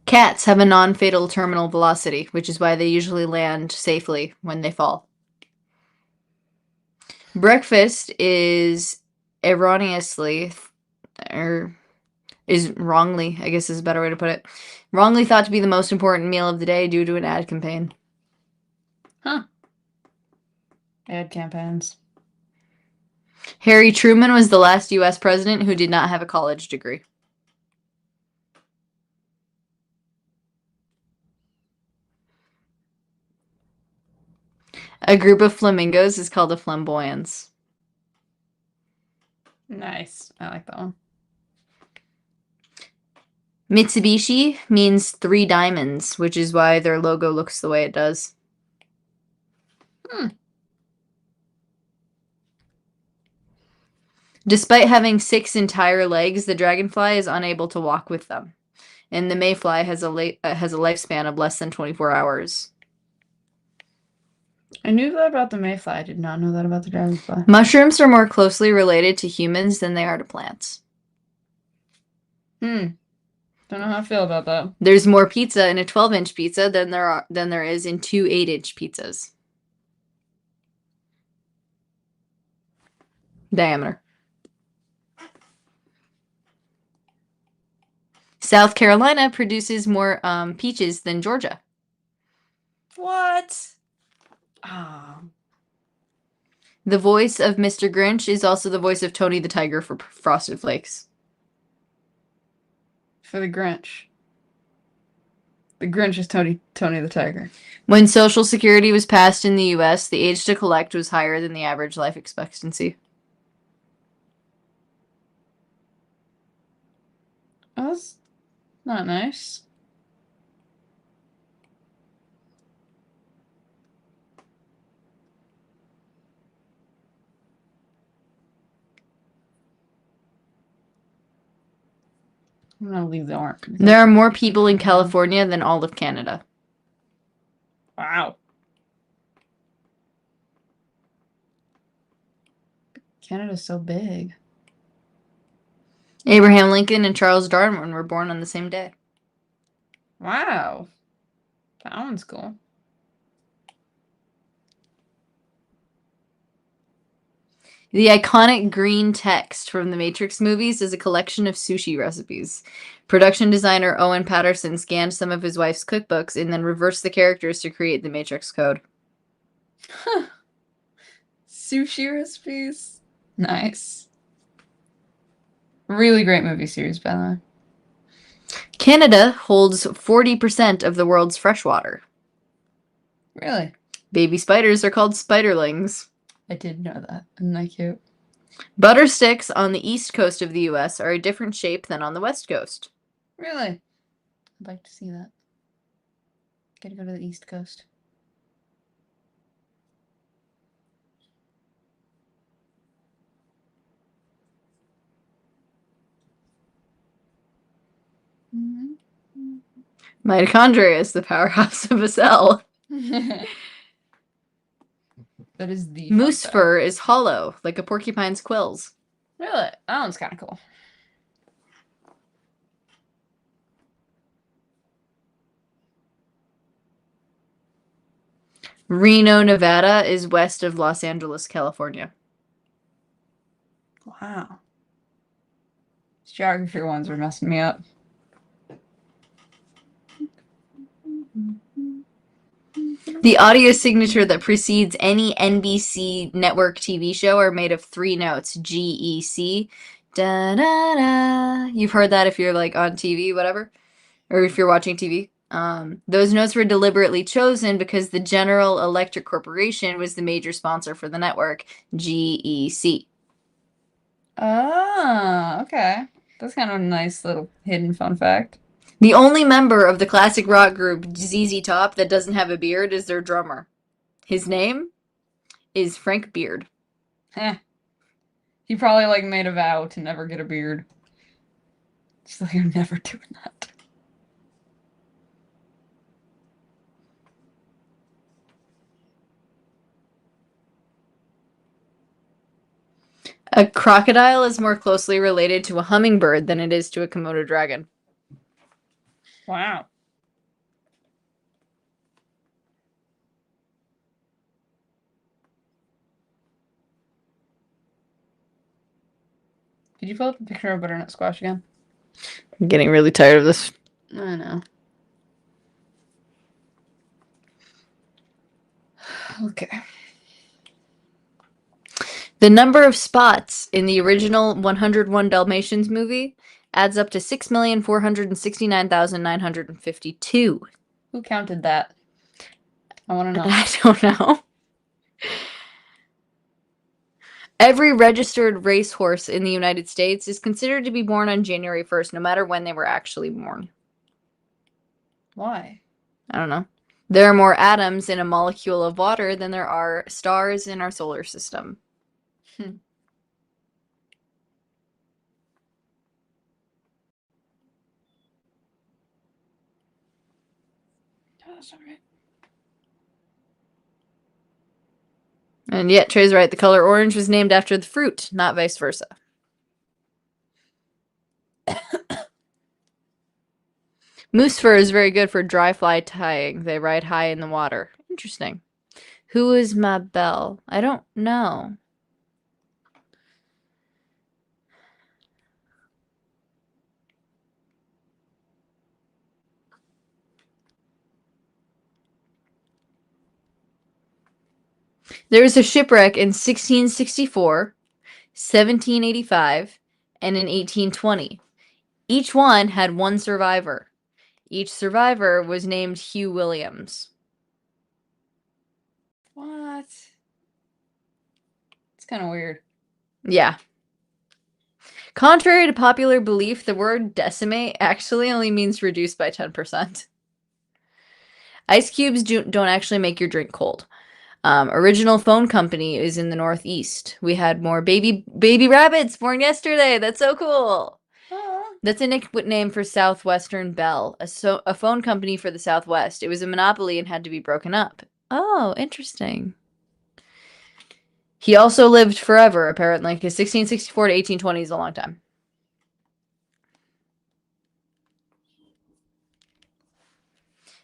Cats have a non-fatal terminal velocity, which is why they usually land safely when they fall. Breakfast is erroneously, or is wrongly, I guess is a better way to put it, wrongly thought to be the most important meal of the day due to an ad campaign. Huh. Ad campaigns. Harry Truman was the last U.S. president who did not have a college degree. A group of flamingos is called a flamboyance. Nice. I like that one. Mitsubishi means 3 diamonds, which is why their logo looks the way it does. Despite having 6 entire legs, the dragonfly is unable to walk with them. And the mayfly has a lifespan of less than 24 hours. I knew that about the mayfly. I did not know that about the dragonfly. Mushrooms are more closely related to humans than they are to plants. Don't know how I feel about that. There's more pizza in a 12-inch pizza than there is in 2 8-inch pizzas. Diameter. South Carolina produces more peaches than Georgia. What? Ah. The voice of Mr. Grinch is also the voice of Tony the Tiger for Frosted Flakes. For the Grinch. The Grinch is Tony the Tiger. When Social Security was passed in the U.S., the age to collect was higher than the average life expectancy. Oh, that's not nice. I'm gonna leave the orange. There are more people in California than all of Canada. Wow. Canada's so big. Abraham Lincoln and Charles Darwin were born on the same day. Wow. That one's cool. The iconic green text from the Matrix movies is a collection of sushi recipes. Production designer Owen Patterson scanned some of his wife's cookbooks and then reversed the characters to create the Matrix code. Huh. Sushi recipes. Nice. Really great movie series, by the way. Canada holds 40% of the world's freshwater. Really? Baby spiders are called spiderlings. I did know that. Isn't that cute? Butter sticks on the east coast of the U.S. are a different shape than on the west coast. Really? I'd like to see that. Gotta go to the East Coast. Mitochondria is the powerhouse of a cell. That is the Moose fur is hollow, like a porcupine's quills. Really? That one's kind of cool. Reno, Nevada is west of Los Angeles, California. Wow. These geography ones are messing me up. The audio signature that precedes any NBC network TV show are made of 3 notes, G-E-C. Da-da-da. You've heard that if you're like on TV, whatever, or if you're watching TV. Those notes were deliberately chosen because the General Electric Corporation was the major sponsor for the network, GEC. Ah, okay. That's kind of a nice little hidden fun fact. The only member of the classic rock group ZZ Top that doesn't have a beard is their drummer. His name is Frank Beard. He probably like made a vow to never get a beard. Just like, I'm never doing that. A crocodile is more closely related to a hummingbird than it is to a Komodo dragon. Wow. Did you pull up a picture of butternut squash again? I'm getting really tired of this. I know. Okay. The number of spots in the original 101 Dalmatians movie adds up to 6,469,952. Who counted that? I want to know. I don't know. Every registered racehorse in the United States is considered to be born on January 1st, no matter when they were actually born. Why? I don't know. There are more atoms in a molecule of water than there are stars in our solar system. Oh, that's not right. And yet, Trey's right. The color orange was named after the fruit, not vice versa. Moose fur is very good for dry fly tying. They ride high in the water. Interesting. Who is my belle? I don't know. There was a shipwreck in 1664, 1785, and in 1820. Each one had one survivor. Each survivor was named Hugh Williams. What? It's kind of weird. Yeah. Contrary to popular belief, the word decimate actually only means reduced by 10%. Ice cubes don't actually make your drink cold. Original phone company is in the Northeast. We had more baby rabbits born yesterday. That's so cool. Oh. That's a nickname for Southwestern Bell, a phone company for the Southwest. It was a monopoly and had to be broken up. Oh, interesting. He also lived forever, apparently, because 1664 to 1820 is a long time.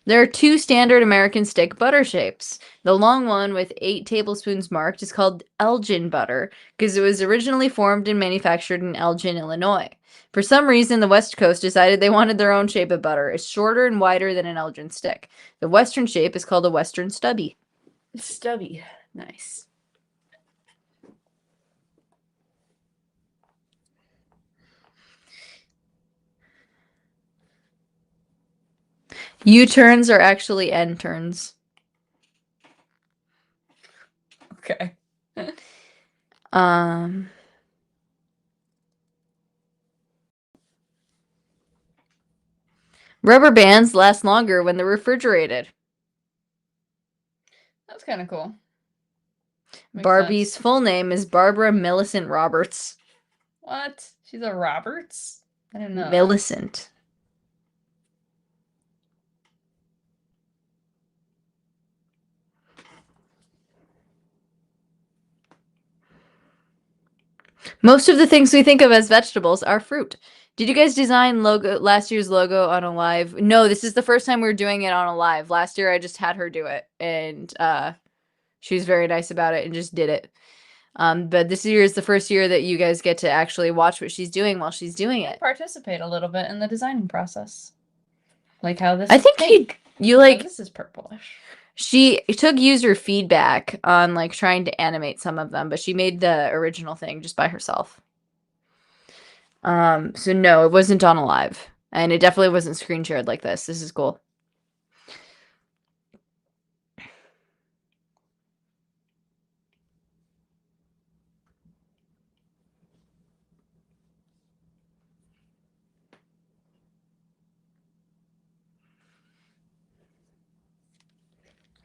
There are two standard American stick butter shapes. The long one with 8 tablespoons marked is called Elgin butter because it was originally formed and manufactured in Elgin, Illinois. For some reason, the West Coast decided they wanted their own shape of butter. It's shorter and wider than an Elgin stick. The Western shape is called a Western stubby. Stubby. Nice. U-turns are actually N-turns. Okay. Rubber bands last longer when they're refrigerated. That's kind of cool. Makes Barbie's sense. full name is Barbara Millicent Roberts. What? She's a Roberts? I didn't know. Millicent. Most of the things we think of as vegetables are fruit. Did you guys design last year's logo on a live? No, this is the first time we're doing it on a live. Last year I just had her do it, and she was very nice about it and just did it. But this year is the first year that you guys get to actually watch what she's doing while she's doing it. Participate a little bit in the designing process. Like how this I is think pink. you How like this is purplish. she took user feedback on like trying to animate some of them, but she made the original thing just by herself. So no, it wasn't on a live, and it definitely wasn't screen shared like this. This is cool.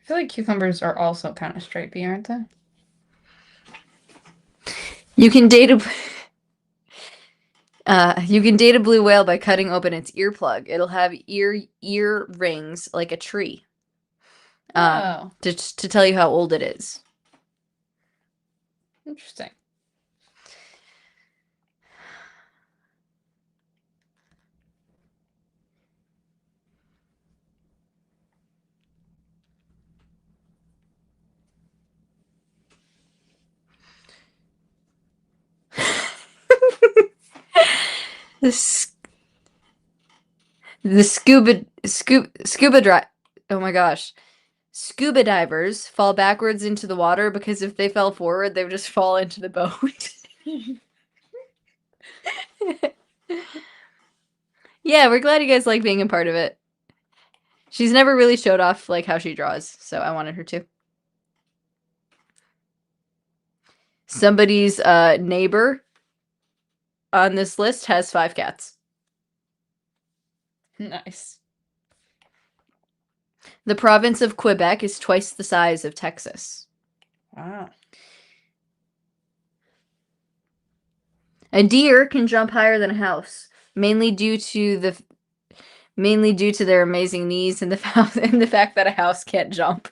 I feel like cucumbers are also kind of stripy, aren't they? You can date a blue whale by cutting open its earplug. It'll have ear rings like a tree. Oh, To tell you how old it is. interesting. The scuba dive. Oh my gosh. Scuba divers fall backwards into the water because if they fell forward, they would just fall into the boat. Yeah, we're glad you guys like being a part of it. She's never really showed off like how she draws, so I wanted her to. Somebody's neighbor on this list has 5 cats. Nice. The province of Quebec is twice the size of Texas. Wow. A deer can jump higher than a house, mainly due to mainly due to their amazing knees and the fact that a house can't jump.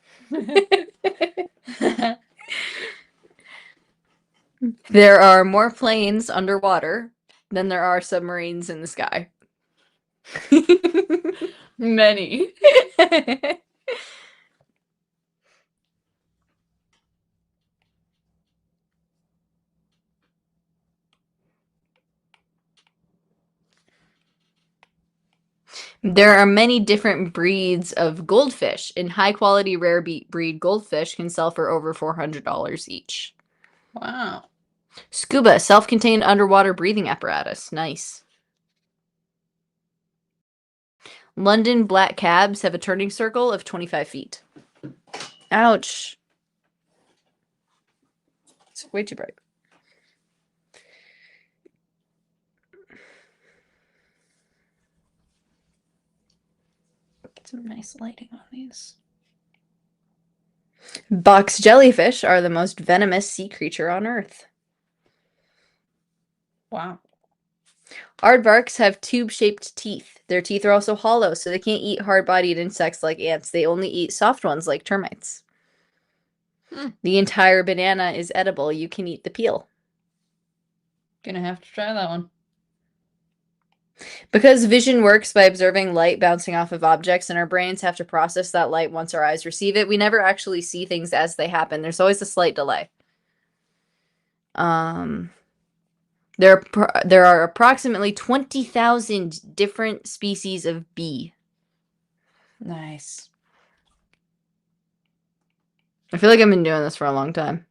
There are more planes underwater than there are submarines in the sky. Many. There are many different breeds of goldfish, and high-quality rare breed goldfish can sell for over $400 each. Wow. Scuba, self-contained underwater breathing apparatus. Nice. London black cabs have a turning circle of 25 feet. Ouch. It's way too bright. Get some nice lighting on these. Box jellyfish are the most venomous sea creature on Earth. Wow. Aardvarks have tube-shaped teeth. Their teeth are also hollow, so they can't eat hard-bodied insects like ants. They only eat soft ones like termites. The entire banana is edible. You can eat the peel. Gonna have to try that one. Because vision works by observing light bouncing off of objects, and our brains have to process that light once our eyes receive it, we never actually see things as they happen. There's always a slight delay. There are approximately 20,000 different species of bee. Nice. I feel like I've been doing this for a long time.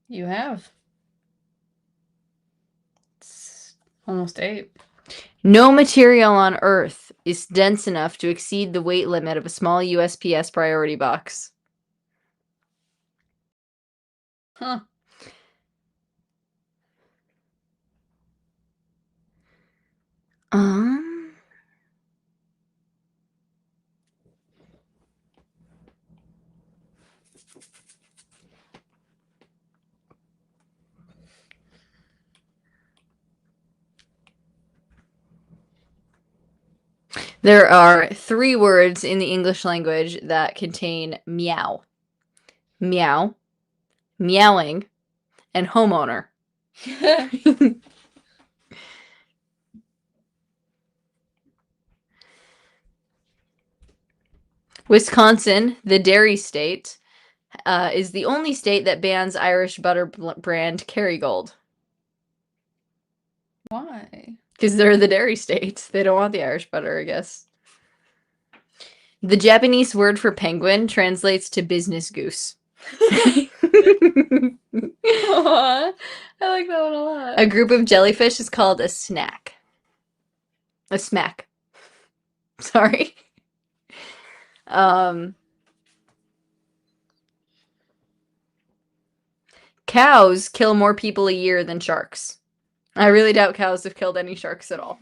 You have. It's almost 8. No material on Earth is dense enough to exceed the weight limit of a small USPS priority box. Huh. There are 3 words in the English language that contain meow. Meow, meowing, and homeowner. Wisconsin, the dairy state, is the only state that bans Irish butter brand Kerrygold. Why? Because they're the dairy state. They don't want the Irish butter, I guess. The Japanese word for penguin translates to business goose. Aw, I like that one a lot. A group of jellyfish is called a snack. A smack. Sorry. Cows kill more people a year than sharks. I really doubt cows have killed any sharks at all.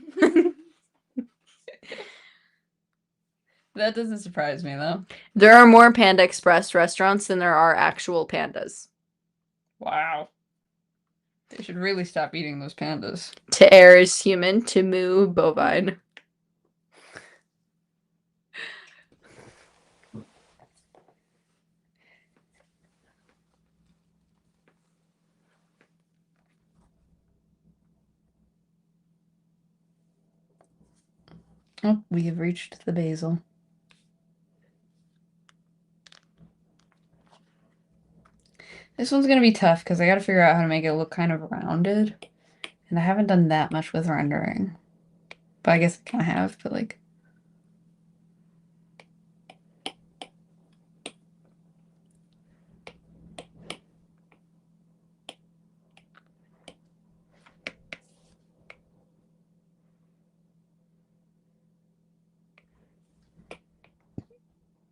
That doesn't surprise me, though. There are more Panda Express restaurants than there are actual pandas. Wow. They should really stop eating those pandas. To err is human, to moo bovine. Oh, we have reached the basil. This one's gonna be tough because I gotta figure out how to make it look kind of rounded. And I haven't done that much with rendering. But I guess I kind of have, but like...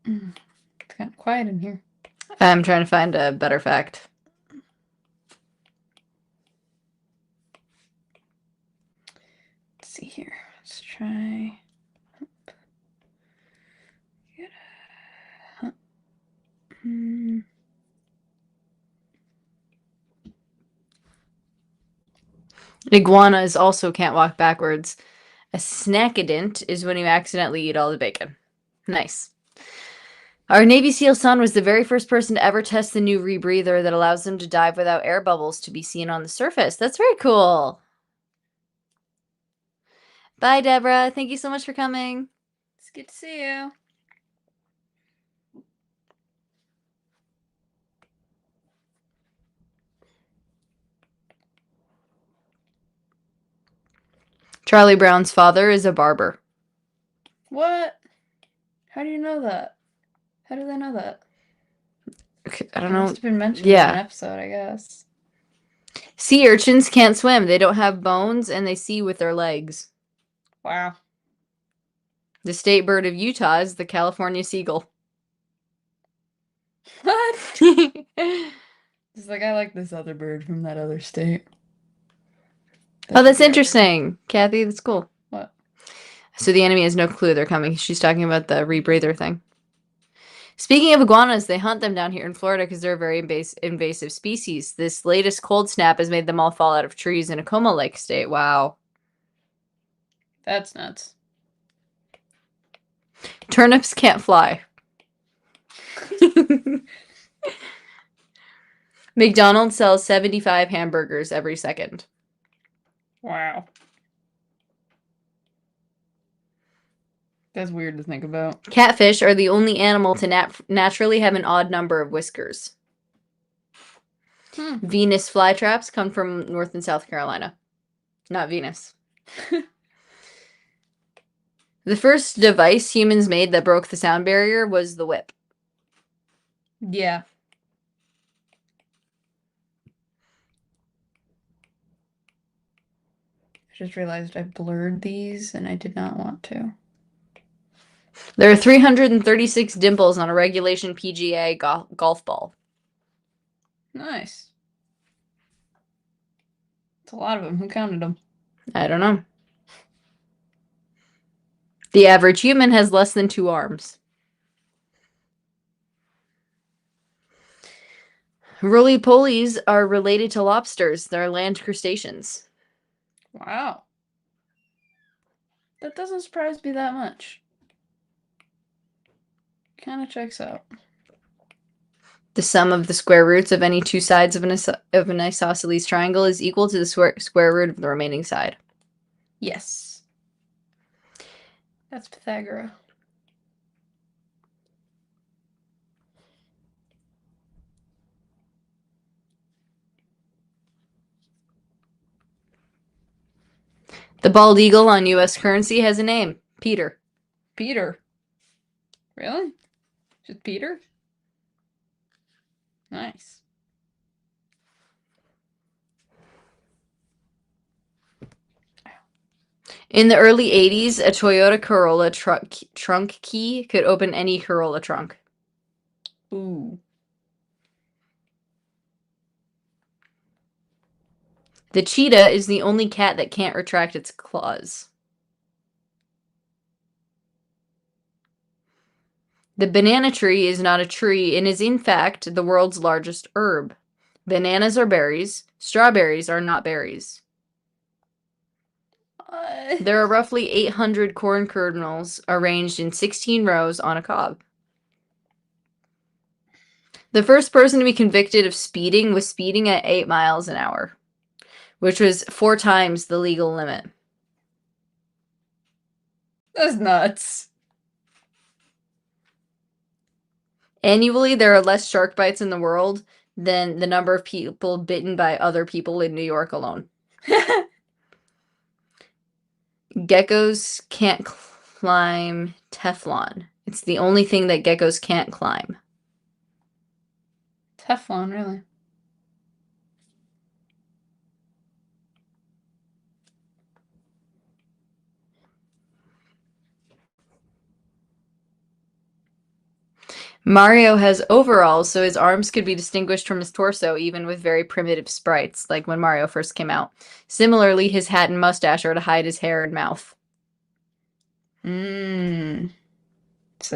It's kind of quiet in here. I'm trying to find a better fact. Let's see here. Let's try... Iguanas also can't walk backwards. A snackadent is when you accidentally eat all the bacon. Nice. Our Navy SEAL son was the very first person to ever test the new rebreather that allows them to dive without air bubbles to be seen on the surface. That's very cool. Bye, Deborah. Thank you so much for coming. It's good to see you. Charlie Brown's father is a barber. What? How do you know that? How do they know that? Okay, I don't It know. must have been mentioned in Yeah. an episode, I guess. Sea urchins can't swim. They don't have bones and they see with their legs. Wow. The state bird of Utah is the California seagull. What? Oh, It's like, I like this other bird from that other state. that's interesting. Kathy, that's cool. What? So the enemy has no clue they're coming. She's talking about the rebreather thing. Speaking of iguanas, they hunt them down here in Florida because they're a very invasive species. This latest cold snap has made them all fall out of trees in a coma-like state. Wow. That's nuts. Turnips can't fly. McDonald's sells 75 hamburgers every second. Wow. That's weird to think about. Catfish are the only animal to naturally have an odd number of whiskers. Venus flytraps come from North and South Carolina. Not Venus. The first device humans made that broke the sound barrier was the whip. Yeah. I just realized I blurred these and I did not want to. There are 336 dimples on a regulation PGA golf ball. Nice. It's a lot of them. Who counted them? I don't know. The average human has less than 2 arms. Roly-polies are related to lobsters. They're land crustaceans. Wow. That doesn't surprise me that much. Kind of checks out. The sum of the square roots of any 2 sides of an isosceles triangle is equal to the square root of the remaining side. Yes. That's Pythagoras. The bald eagle on U.S. currency has a name. Peter. Peter. Really? Just Peter? Nice. In the early 80s, a Toyota Corolla trunk key could open any Corolla trunk. Ooh. The cheetah is the only cat that can't retract its claws. The banana tree is not a tree and is in fact the world's largest herb. Bananas are berries. Strawberries are not berries. There are roughly 800 corn kernels arranged in 16 rows on a cob. The first person to be convicted of speeding was speeding at 8 miles an hour, which was 4 times the legal limit. That's nuts. Annually, there are less shark bites in the world than the number of people bitten by other people in New York alone. Geckos can't climb Teflon. It's the only thing that geckos can't climb. Teflon, really. Mario has overalls, so his arms could be distinguished from his torso, even with very primitive sprites, like when Mario first came out. Similarly, his hat and mustache are to hide his hair and mouth. So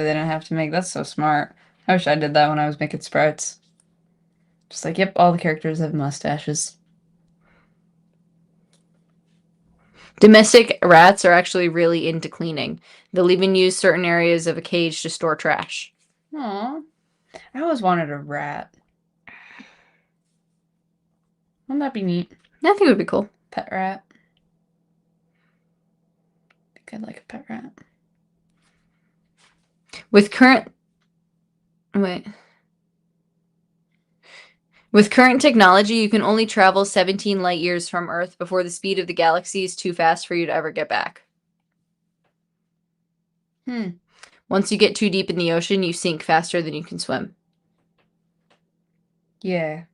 they don't have to make... That's so smart. I wish I did that when I was making sprites. Just like, yep, all the characters have mustaches. Domestic rats are actually really into cleaning. They'll even use certain areas of a cage to store trash. Aw. I always wanted a rat. Wouldn't that be neat? I think it would be cool. Pet rat. I think I'd like a pet rat. With current technology, you can only travel 17 light years from Earth before the speed of the galaxy is too fast for you to ever get back. Once you get too deep in the ocean, you sink faster than you can swim. Yeah.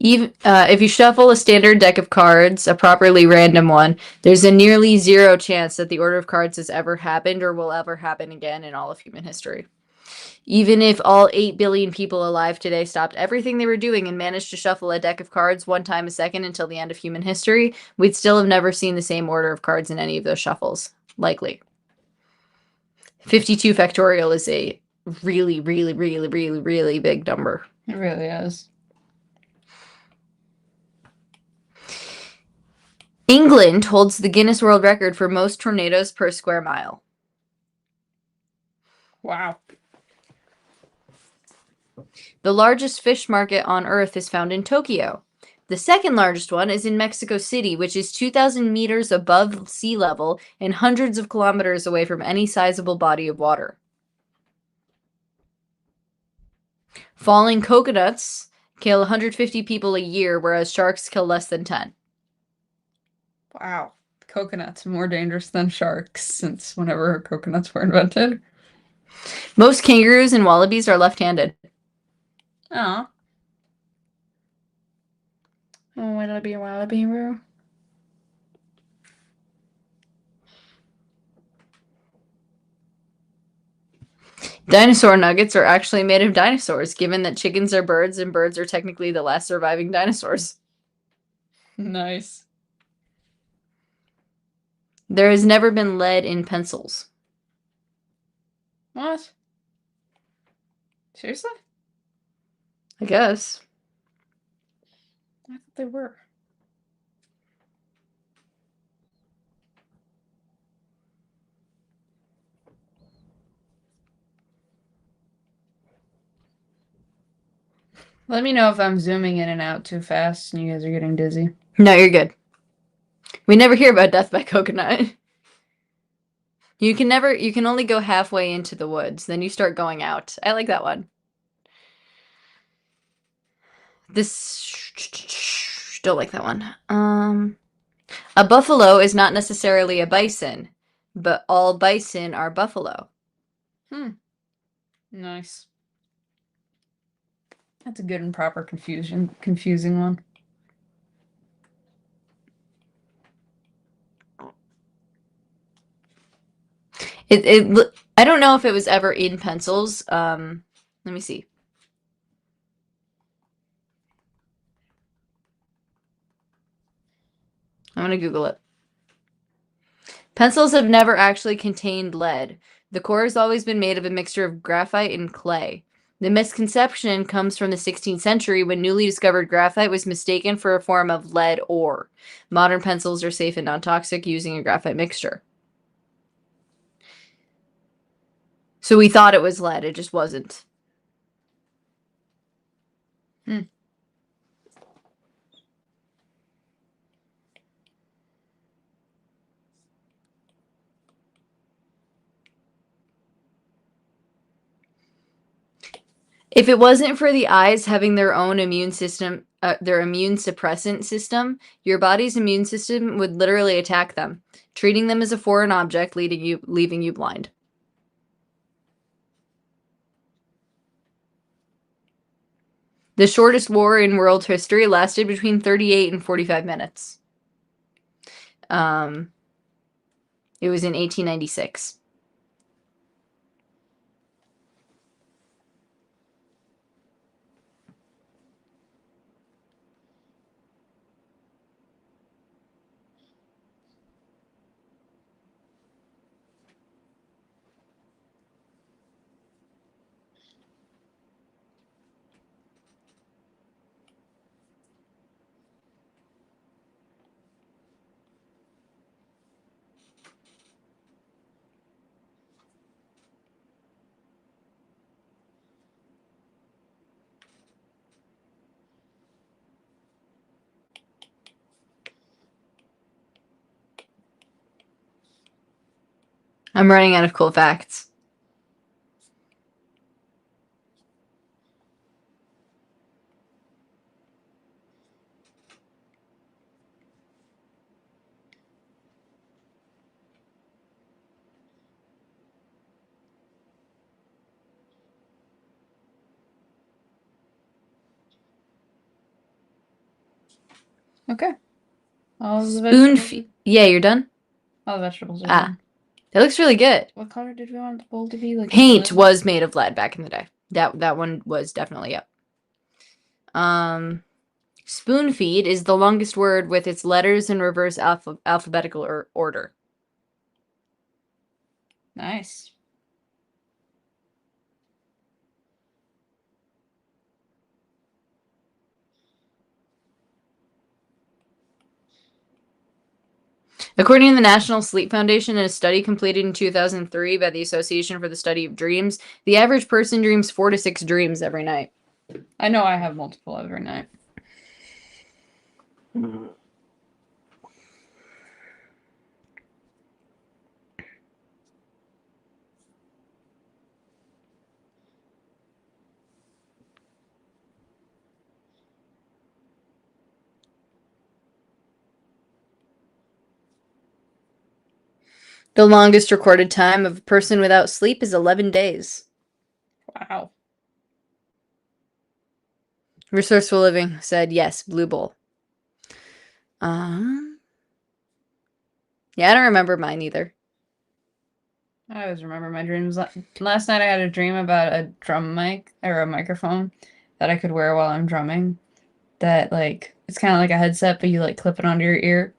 Even if you shuffle a standard deck of cards, a properly random one, there's a nearly zero chance that the order of cards has ever happened or will ever happen again in all of human history. Even if all 8 billion people alive today stopped everything they were doing and managed to shuffle a deck of cards one time a second until the end of human history, we'd still have never seen the same order of cards in any of those shuffles. Likely. 52 factorial is a really, really, really, really, really big number. It really is. England holds the Guinness World Record for most tornadoes per square mile. Wow. The largest fish market on Earth is found in Tokyo. The second largest one is in Mexico City, which is 2,000 meters above sea level and hundreds of kilometers away from any sizable body of water. Falling coconuts kill 150 people a year, whereas sharks kill less than 10. Wow. Coconuts more dangerous than sharks since whenever coconuts were invented. Most kangaroos and wallabies are left-handed. Aw. Oh, wallaby, wallaby, roo. Dinosaur nuggets are actually made of dinosaurs, given that chickens are birds and birds are technically the last surviving dinosaurs. Nice. There has never been lead in pencils. What? Seriously? I guess. I thought they were. Let me know if I'm zooming in and out too fast and you guys are getting dizzy. No, you're good. We never hear about death by coconut. You can only go halfway into the woods, then you start going out. I like that one. Don't like that one. A buffalo is not necessarily a bison, but all bison are buffalo. Nice. That's a good and proper confusing one. I don't know if it was ever in pencils. Let me see. I'm gonna Google it. Pencils have never actually contained lead. The core has always been made of a mixture of graphite and clay. The misconception comes from the 16th century when newly discovered graphite was mistaken for a form of lead ore. Modern pencils are safe and non-toxic using a graphite mixture. So we thought it was lead, it just wasn't. If it wasn't for the eyes having their own immune system, their immune suppressant system, your body's immune system would literally attack them, treating them as a foreign object, leaving you blind. The shortest war in world history lasted between 38 and 45 minutes. It was in 1896. I'm running out of cool facts. Okay. All the Spoon vegetables. feed. Yeah, you're done? All the vegetables are Ah. done. That looks really good. What color did we want the bowl to be? Like Paint blue? was made of lead back in the day. That one was definitely up. Spoon feed is the longest word with its letters in reverse alphabetical order. Nice. According to the National Sleep Foundation, in a study completed in 2003 by the Association for the Study of Dreams, the average person dreams 4 to 6 dreams every night. I know I have multiple every night. The longest recorded time of a person without sleep is 11 days. Wow. Resourceful Living said yes, Blue Bowl. Yeah, I don't remember mine either. I always remember my dreams. Last night I had a dream about a drum mic or a microphone that I could wear while I'm drumming. That like it's kind of like a headset, but you like clip it onto your ear.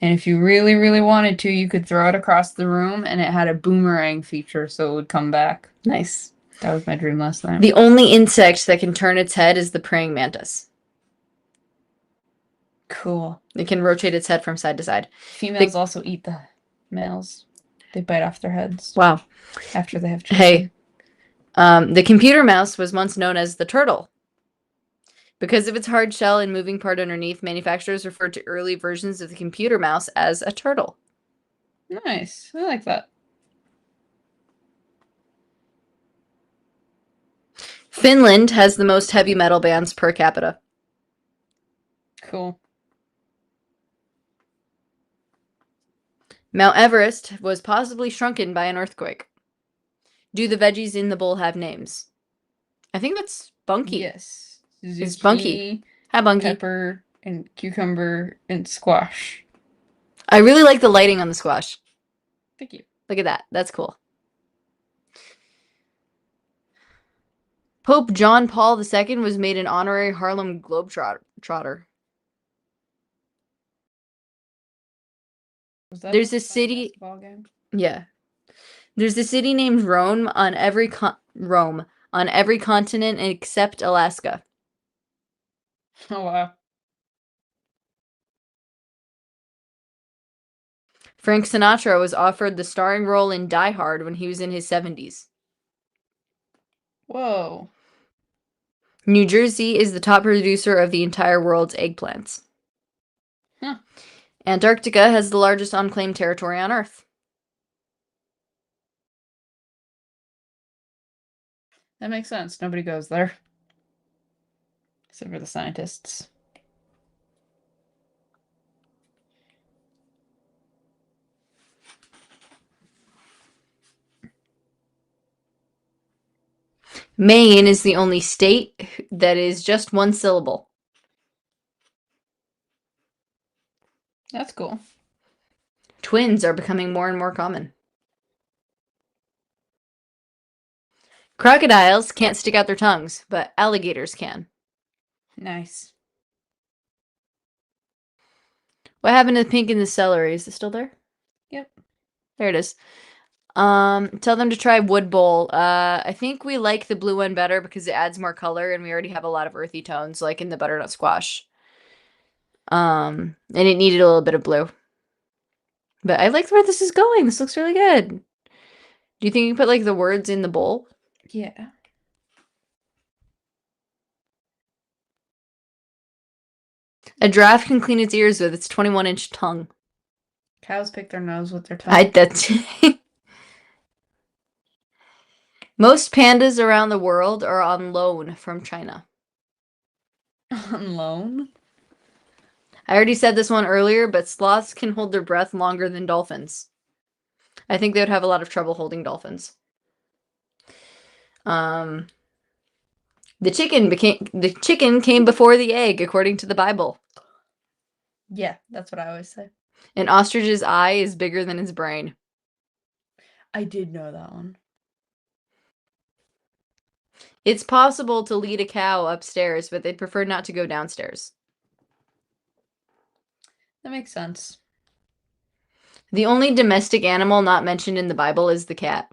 And if you really, really wanted to, you could throw it across the room, and it had a boomerang feature, so it would come back. Nice. That was my dream last night. The only insect that can turn its head is the praying mantis. Cool. It can rotate its head from side to side. Females also eat the males. They bite off their heads. Wow. After they have children. Hey, the computer mouse was once known as the turtle. Because of its hard shell and moving part underneath, manufacturers referred to early versions of the computer mouse as a turtle. Nice. I like that. Finland has the most heavy metal bands per capita. Cool. Mount Everest was possibly shrunken by an earthquake. Do the veggies in the bowl have names? I think that's Bunky. Yes. It's Bunky. Hi, Bunky. Pepper and cucumber and squash. I really like the lighting on the squash. Thank you. Look at that. That's cool. Pope John Paul II was made an honorary Harlem Globetrotter. There's a city. Game? Yeah. There's a city named Rome on every continent except Alaska. Oh wow. Frank Sinatra was offered the starring role in Die Hard when he was in his 70s. Whoa. New Jersey is the top producer of the entire world's eggplants. Huh. Antarctica has the largest unclaimed territory on Earth. That makes sense. Nobody goes there. Except for the scientists. Maine is the only state that is just one syllable. That's cool. Twins are becoming more and more common. Crocodiles can't stick out their tongues, but alligators can. Nice. What happened to the pink in the celery? Is it still there? Yep. There it is. Tell them to try Wood Bowl. I think we like the blue one better because it adds more color and we already have a lot of earthy tones, like in the butternut squash. And it needed a little bit of blue. But I like where this is going. This looks really good. Do you think you put like the words in the bowl? Yeah. A giraffe can clean its ears with its 21-inch tongue. Cows pick their nose with their tongue. That's Most pandas around the world are on loan from China. On loan? I already said this one earlier, but sloths can hold their breath longer than dolphins. I think they would have a lot of trouble holding dolphins. The chicken came before the egg, according to the Bible. Yeah, that's what I always say. An ostrich's eye is bigger than its brain. I did know that one. It's possible to lead a cow upstairs, but they'd prefer not to go downstairs. That makes sense. The only domestic animal not mentioned in the Bible is the cat.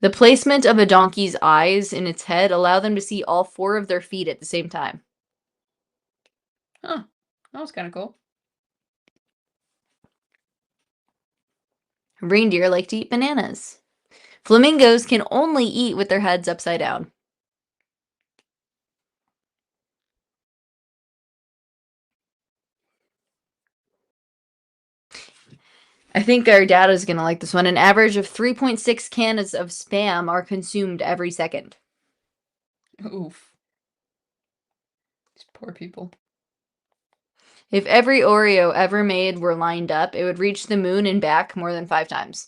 The placement of a donkey's eyes in its head allow them to see all 4 of their feet at the same time. Huh. That was kind of cool. Reindeer like to eat bananas. Flamingos can only eat with their heads upside down. I think our dad is going to like this one. An average of 3.6 cans of Spam are consumed every second. Oof. These poor people. If every Oreo ever made were lined up, it would reach the moon and back more than 5 times.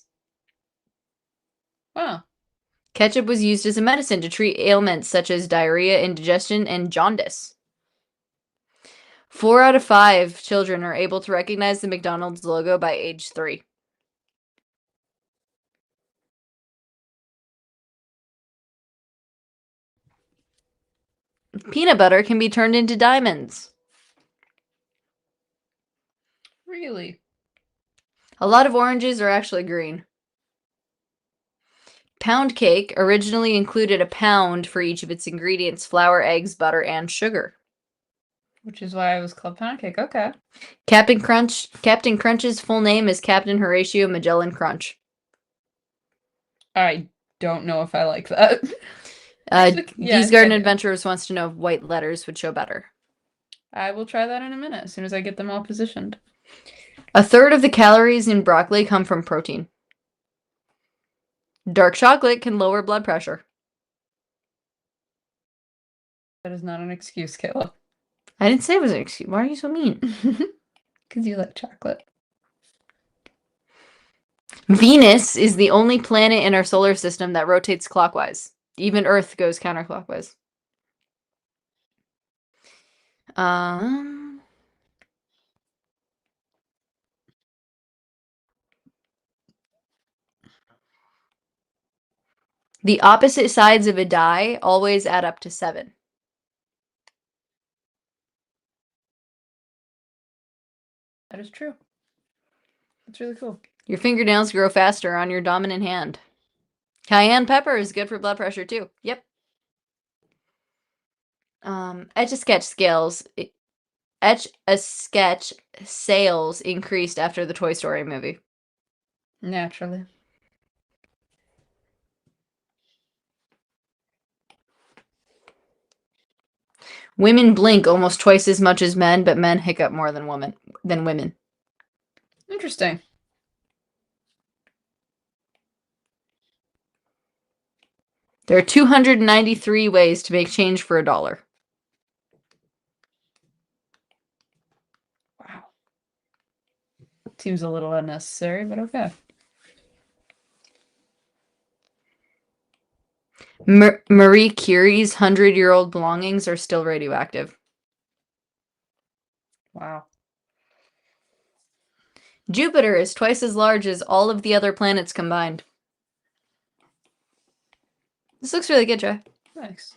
Wow. Ketchup was used as a medicine to treat ailments such as diarrhea, indigestion, and jaundice. 4 out of 5 children are able to recognize the McDonald's logo by age 3. Peanut butter can be turned into diamonds. Really? A lot of oranges are actually green. Pound cake originally included a pound for each of its ingredients: flour, eggs, butter, and sugar. Which is why it was called pound cake. Okay. Captain Crunch's full name is Captain Horatio Magellan Crunch. I don't know if I like that. Geese Garden Adventurers wants to know if white letters would show better. I will try that in a minute as soon as I get them all positioned. A third of the calories in broccoli come from protein. Dark chocolate can lower blood pressure. That is not an excuse, Kayla. I didn't say it was an excuse. Why are you so mean? Because you like chocolate. Venus is the only planet in our solar system that rotates clockwise. Even Earth goes counterclockwise. The opposite sides of a die always add up to 7. That is true. That's really cool. Your fingernails grow faster on your dominant hand. Cayenne pepper is good for blood pressure too. Yep. Etch a Sketch sales increased after the Toy Story movie. Naturally. Women blink almost twice as much as men, but men hiccup more than women. Interesting. There are 293 ways to make change for $1. Wow. Seems a little unnecessary, but okay. Marie Curie's 100-year-old belongings are still radioactive. Wow. Jupiter is twice as large as all of the other planets combined. This looks really good, Joe. Thanks.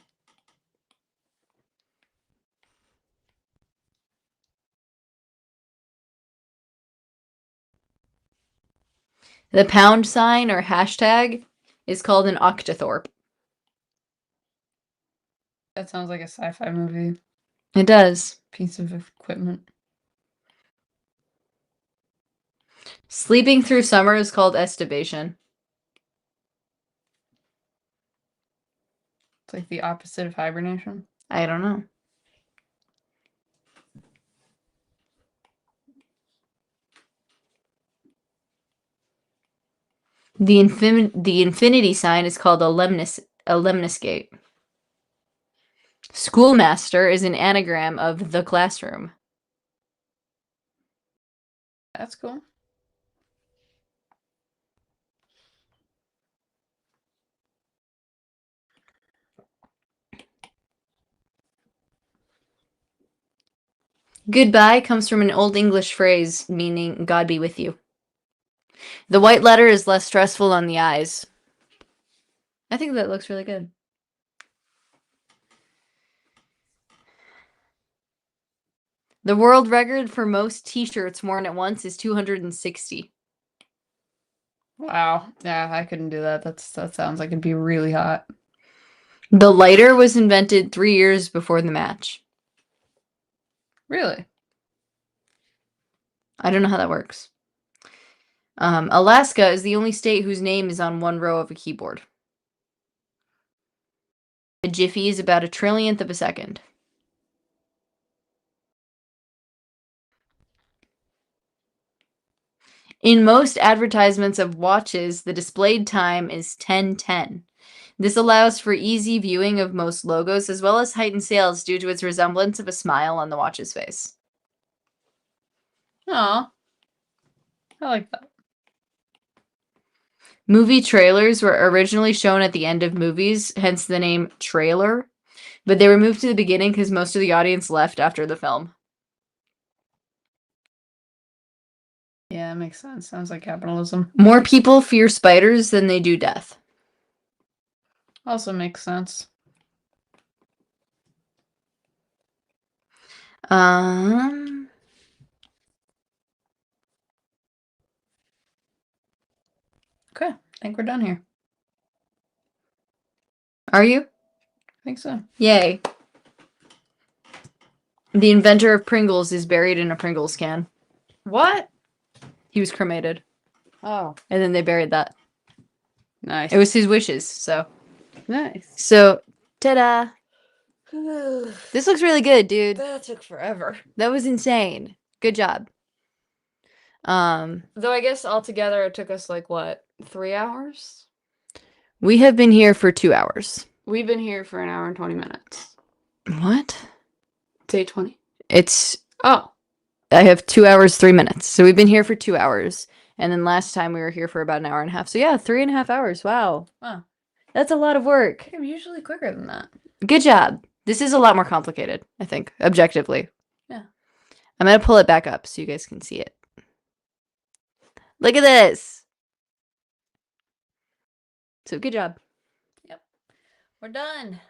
The pound sign or hashtag is called an octothorpe. That sounds like a sci-fi movie. It does. Piece of equipment. Sleeping through summer is called estivation. It's like the opposite of hibernation. I don't know. The infinity sign is called a lemniscate. Schoolmaster is an anagram of the classroom. That's cool. Goodbye comes from an Old English phrase meaning God be with you. The white letter is less stressful on the eyes. I think that looks really good. The world record for most t-shirts worn at once is 260. Wow. Yeah, I couldn't do that. That sounds like it'd be really hot. The lighter was invented 3 years before the match. Really? I don't know how that works. Alaska is the only state whose name is on one row of a keyboard. A jiffy is about a trillionth of a second. In most advertisements of watches, the displayed time is 10:10. This allows for easy viewing of most logos as well as heightened sales due to its resemblance of a smile on the watch's face. Aw. I like that. Movie trailers were originally shown at the end of movies, hence the name trailer, but they were moved to the beginning because most of the audience left after the film. Yeah, it makes sense. Sounds like capitalism. More people fear spiders than they do death. Also makes sense. Okay, I think we're done here. Are you? I think so. Yay. The inventor of Pringles is buried in a Pringles can. What? He was cremated. Oh, And then they buried that. nice. It was his wishes, so. nice. So, ta-da. This looks really good, dude. That took forever. That was insane. Good job. Though I guess altogether it took us like what, 3 hours? We have been here for 2 hours. We've been here for 1 hour and 20 minutes. What? It's 8:20. It's Oh, I have 2 hours, 3 minutes. So we've been here for 2 hours. And then last time we were here for about an hour and a half. So yeah, 3.5 hours. Wow. wow. That's a lot of work. I'm usually quicker than that. Good job. This is a lot more complicated, I think, objectively. Yeah. I'm going to pull it back up so you guys can see it. Look at this. So good job. Yep. We're done.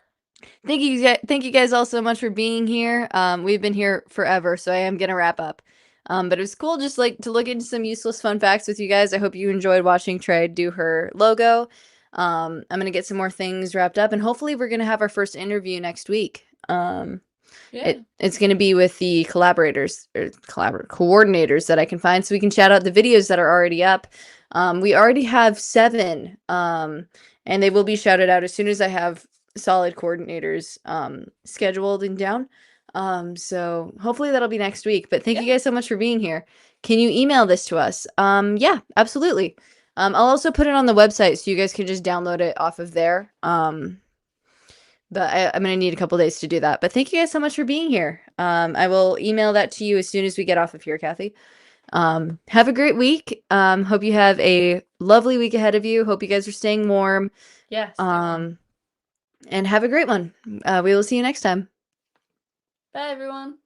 Thank you guys all so much for being here. We've been here forever, so I am going to wrap up. But it was cool just like to look into some useless fun facts with you guys. I hope you enjoyed watching Trie do her logo. I'm going to get some more things wrapped up, and hopefully we're going to have our first interview next week. It's going to be with the coordinators that I can find, so we can shout out the videos that are already up. We already have 7, and they will be shouted out as soon as I have solid coordinators scheduled and down. So hopefully that'll be next week. But thank you guys so much for being here. Can you email this to us? Yeah, absolutely. I'll also put it on the website so you guys can just download it off of there. But I'm going to need a couple days to do that. But thank you guys so much for being here. I will email that to you as soon as we get off of here, Kathy. Have a great week. Hope you have a lovely week ahead of you. Hope you guys are staying warm. Yes. And have a great one. We will see you next time. Bye, everyone.